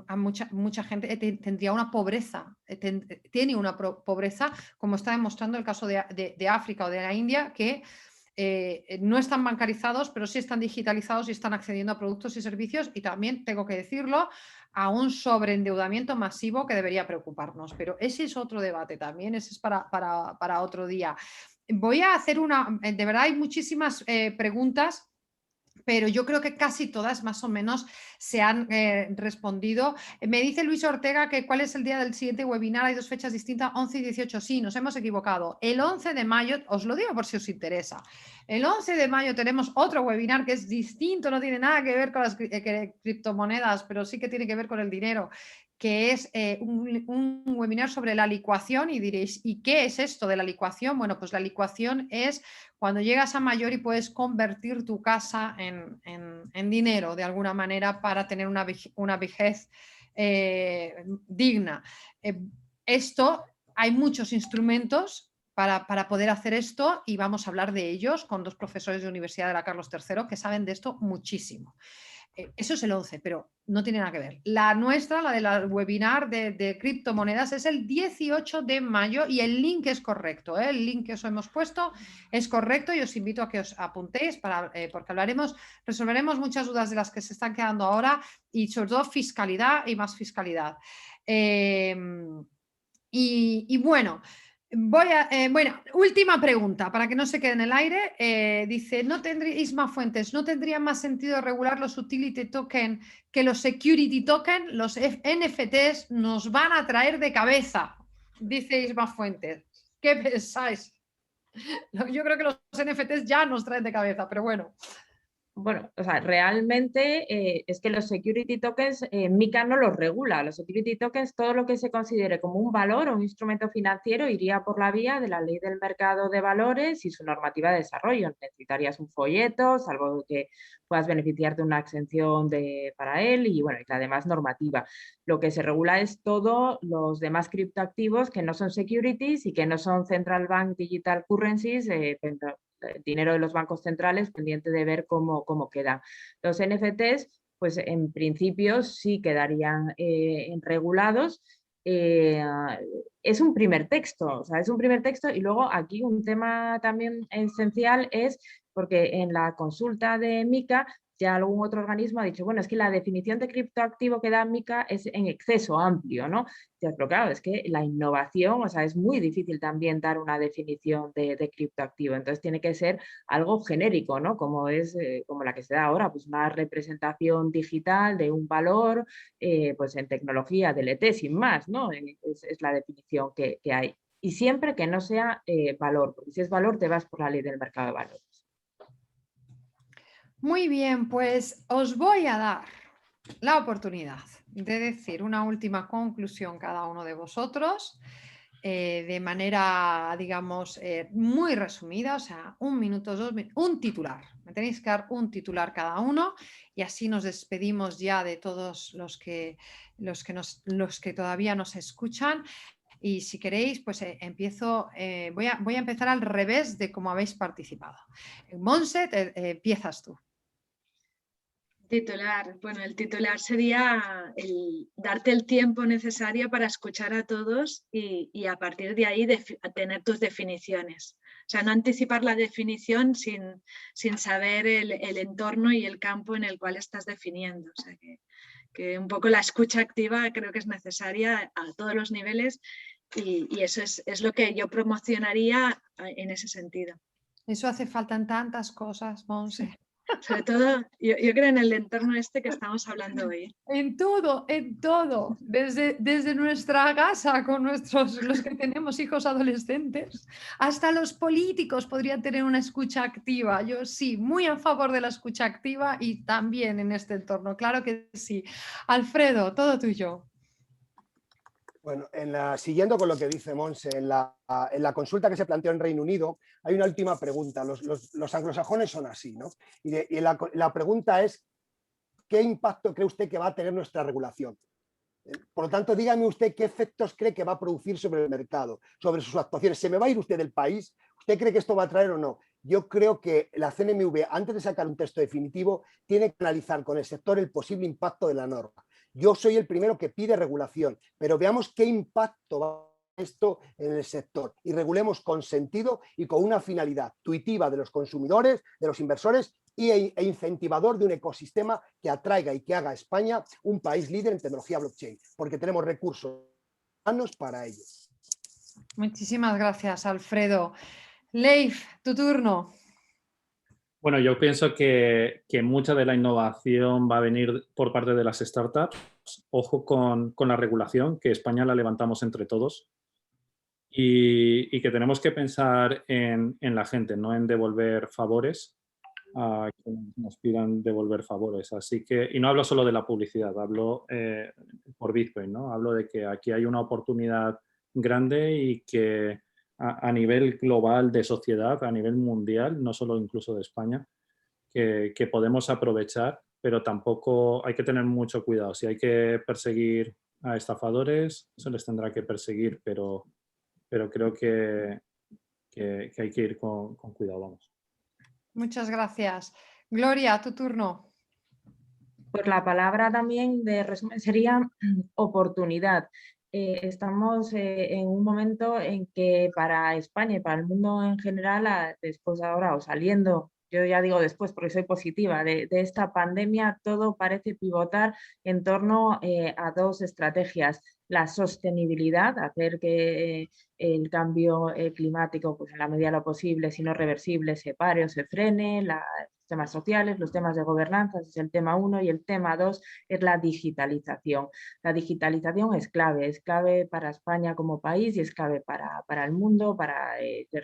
a mucha gente tendría una pobreza, tiene una pobreza, como está demostrando el caso de África o de la India, que no están bancarizados, pero sí están digitalizados y están accediendo a productos y servicios, y también, tengo que decirlo, a un sobreendeudamiento masivo que debería preocuparnos. Pero ese es otro debate también, ese es para otro día. Voy a hacer de verdad hay muchísimas preguntas, pero yo creo que casi todas más o menos se han respondido. Me dice Luis Ortega que cuál es el día del siguiente webinar. Hay 2 fechas distintas, 11 y 18. Sí, nos hemos equivocado. El 11 de mayo, os lo digo por si os interesa, el 11 de mayo tenemos otro webinar que es distinto, no tiene nada que ver con las criptomonedas, pero sí que tiene que ver con el dinero, que es un webinar sobre la licuación. Y diréis, ¿y qué es esto de la licuación? Bueno, pues la licuación es cuando llegas a mayor y puedes convertir tu casa en dinero de alguna manera para tener una vejez digna. esto, hay muchos instrumentos para poder hacer esto y vamos a hablar de ellos con 2 profesores de Universidad de la Carlos III que saben de esto muchísimo. Eso es el 11, pero no tiene nada que ver. La nuestra, la del webinar de criptomonedas, es el 18 de mayo y el link es correcto. El link que os hemos puesto es correcto y os invito a que os apuntéis porque resolveremos muchas dudas de las que se están quedando ahora y sobre todo fiscalidad y más fiscalidad. Y bueno, bueno, última pregunta para que no se quede en el aire. Dice, Isma Fuentes, ¿no tendría más sentido regular los utility token que los security token? Los NFTs nos van a traer de cabeza, dice Isma Fuentes. ¿Qué pensáis? Yo creo que los NFTs ya nos traen de cabeza, pero bueno. Bueno, o sea, realmente es que los security tokens, MiCA no los regula. Los security tokens, todo lo que se considere como un valor o un instrumento financiero iría por la vía de la Ley del Mercado de Valores y su normativa de desarrollo. Necesitarías un folleto, salvo que puedas beneficiarte de una exención para él y, bueno, y la demás normativa. Lo que se regula es todo los demás criptoactivos que no son securities y que no son central bank digital currencies, dinero de los bancos centrales, pendiente de ver cómo quedan. Los NFTs, pues en principio sí quedarían regulados. Es un primer texto, o sea, es un primer texto y luego aquí un tema también esencial es porque en la consulta de MiCA ya algún otro organismo ha dicho, bueno, es que la definición de criptoactivo que da MiCA es en exceso amplio, ¿no? Pero claro, es que la innovación, o sea, es muy difícil también dar una definición de criptoactivo, entonces tiene que ser algo genérico, ¿no? Como es como la que se da ahora, pues una representación digital de un valor, pues en tecnología DLT, sin más, ¿no? Es la definición que hay. Y siempre que no sea valor, porque si es valor te vas por la ley del mercado de valores. Muy bien, pues os voy a dar la oportunidad de decir una última conclusión cada uno de vosotros de manera, digamos, muy resumida, o sea, 1 minuto, 2 minutos, un titular. Me tenéis que dar un titular cada uno y así nos despedimos ya de todos los que todavía nos escuchan. Y si queréis, pues empiezo, voy a empezar al revés de cómo habéis participado. Monse, empiezas tú. Titular. Bueno, el titular sería darte el tiempo necesario para escuchar a todos y a partir de ahí tener tus definiciones. O sea, no anticipar la definición sin saber el entorno y el campo en el cual estás definiendo. O sea, que un poco la escucha activa creo que es necesaria a todos los niveles y eso es lo que yo promocionaría en ese sentido. Eso hace falta en tantas cosas, Monse. Sobre todo, yo creo en el entorno este que estamos hablando hoy. En todo, desde nuestra casa con los que tenemos hijos adolescentes, hasta los políticos podrían tener una escucha activa. Yo sí, muy a favor de la escucha activa y también en este entorno, claro que sí. Alfredo, todo tuyo. Bueno, siguiendo con lo que dice Monse, en la consulta que se planteó en Reino Unido, hay una última pregunta. Los anglosajones son así, ¿no? Y la pregunta es, ¿qué impacto cree usted que va a tener nuestra regulación? Por lo tanto, dígame usted qué efectos cree que va a producir sobre el mercado, sobre sus actuaciones. ¿Se me va a ir usted del país? ¿Usted cree que esto va a traer o no? Yo creo que la CNMV, antes de sacar un texto definitivo, tiene que analizar con el sector el posible impacto de la norma. Yo soy el primero que pide regulación, pero veamos qué impacto va a tener esto en el sector y regulemos con sentido y con una finalidad tuitiva de los consumidores, de los inversores e incentivador de un ecosistema que atraiga y que haga a España un país líder en tecnología blockchain, porque tenemos recursos humanos para ello. Muchísimas gracias, Alfredo. Leif, tu turno. Bueno, yo pienso que mucha de la innovación va a venir por parte de las startups. Ojo con la regulación, que España la levantamos entre todos y que tenemos que pensar en la gente, no en devolver favores a quienes nos pidan devolver favores. Así que, y no hablo solo de la publicidad, hablo por Bitcoin, ¿no? Hablo de que aquí hay una oportunidad grande y que a nivel global de sociedad, a nivel mundial, no solo incluso de España, que podemos aprovechar, pero tampoco hay que tener mucho cuidado. Si hay que perseguir a estafadores se les tendrá que perseguir, pero creo que hay que ir con cuidado, vamos. Muchas gracias. Gloria, tu turno. Pues la palabra también de resumen sería oportunidad. Estamos en un momento en que para España y para el mundo en general, después ahora o saliendo, yo ya digo después porque soy positiva, de esta pandemia, todo parece pivotar en torno a dos estrategias. La sostenibilidad, hacer que el cambio climático, pues en la medida de lo posible, si no reversible, se pare o se frene, los temas sociales, los temas de gobernanza, ese es el tema 1, y el tema 2 es la digitalización. La digitalización es clave para España como país y es clave para el mundo, para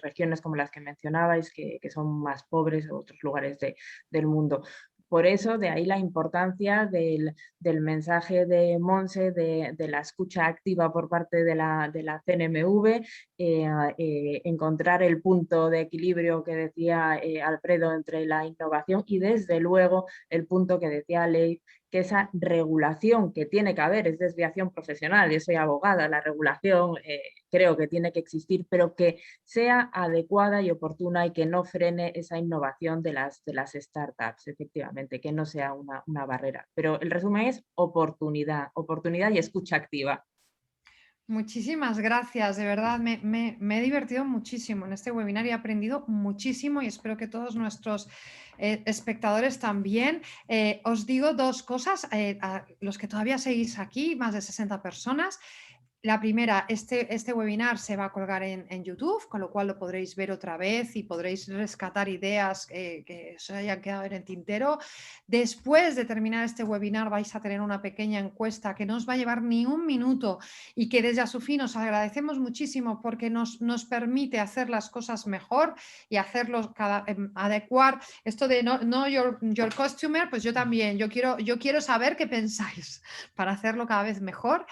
regiones como las que mencionabais, que son más pobres o otros lugares del mundo. Por eso, de ahí la importancia del mensaje de Monse, de la escucha activa por parte de la CNMV, encontrar el punto de equilibrio que decía Alfredo entre la innovación y, desde luego, el punto que decía Leif, que esa regulación que tiene que haber, es desviación profesional, yo soy abogada, la regulación creo que tiene que existir, pero que sea adecuada y oportuna y que no frene esa innovación de las startups, efectivamente, que no sea una barrera. Pero el resumen es oportunidad y escucha activa. Muchísimas gracias, de verdad me he divertido muchísimo en este webinar y he aprendido muchísimo y espero que todos nuestros espectadores también. Os digo dos cosas, a los que todavía seguís aquí, más de 60 personas. La primera, este webinar se va a colgar en YouTube, con lo cual lo podréis ver otra vez y podréis rescatar ideas que se hayan quedado en el tintero. Después de terminar este webinar vais a tener una pequeña encuesta que no os va a llevar ni un minuto y que desde Asufin os agradecemos muchísimo porque nos permite hacer las cosas mejor y hacerlos adecuar. Esto de no your customer, pues yo también, yo quiero saber qué pensáis para hacerlo cada vez mejor.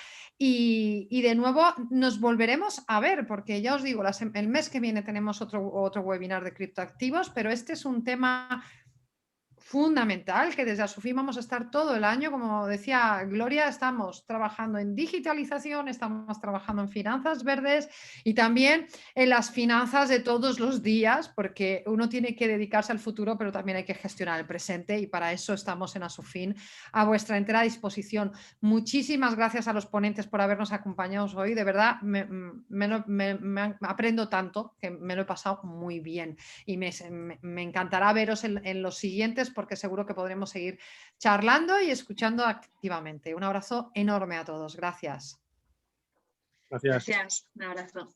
Y de nuevo nos volveremos a ver, porque ya os digo, el mes que viene tenemos otro webinar de criptoactivos, pero este es un tema fundamental que desde Asufin vamos a estar todo el año, como decía Gloria, estamos trabajando en digitalización, estamos trabajando en finanzas verdes y también en las finanzas de todos los días, porque uno tiene que dedicarse al futuro, pero también hay que gestionar el presente y para eso estamos en Asufin a vuestra entera disposición. Muchísimas gracias a los ponentes por habernos acompañado hoy, de verdad aprendo tanto que me lo he pasado muy bien y me encantará veros en los siguientes porque seguro que podremos seguir charlando y escuchando activamente. Un abrazo enorme a todos. Gracias. Gracias. Gracias. Un abrazo.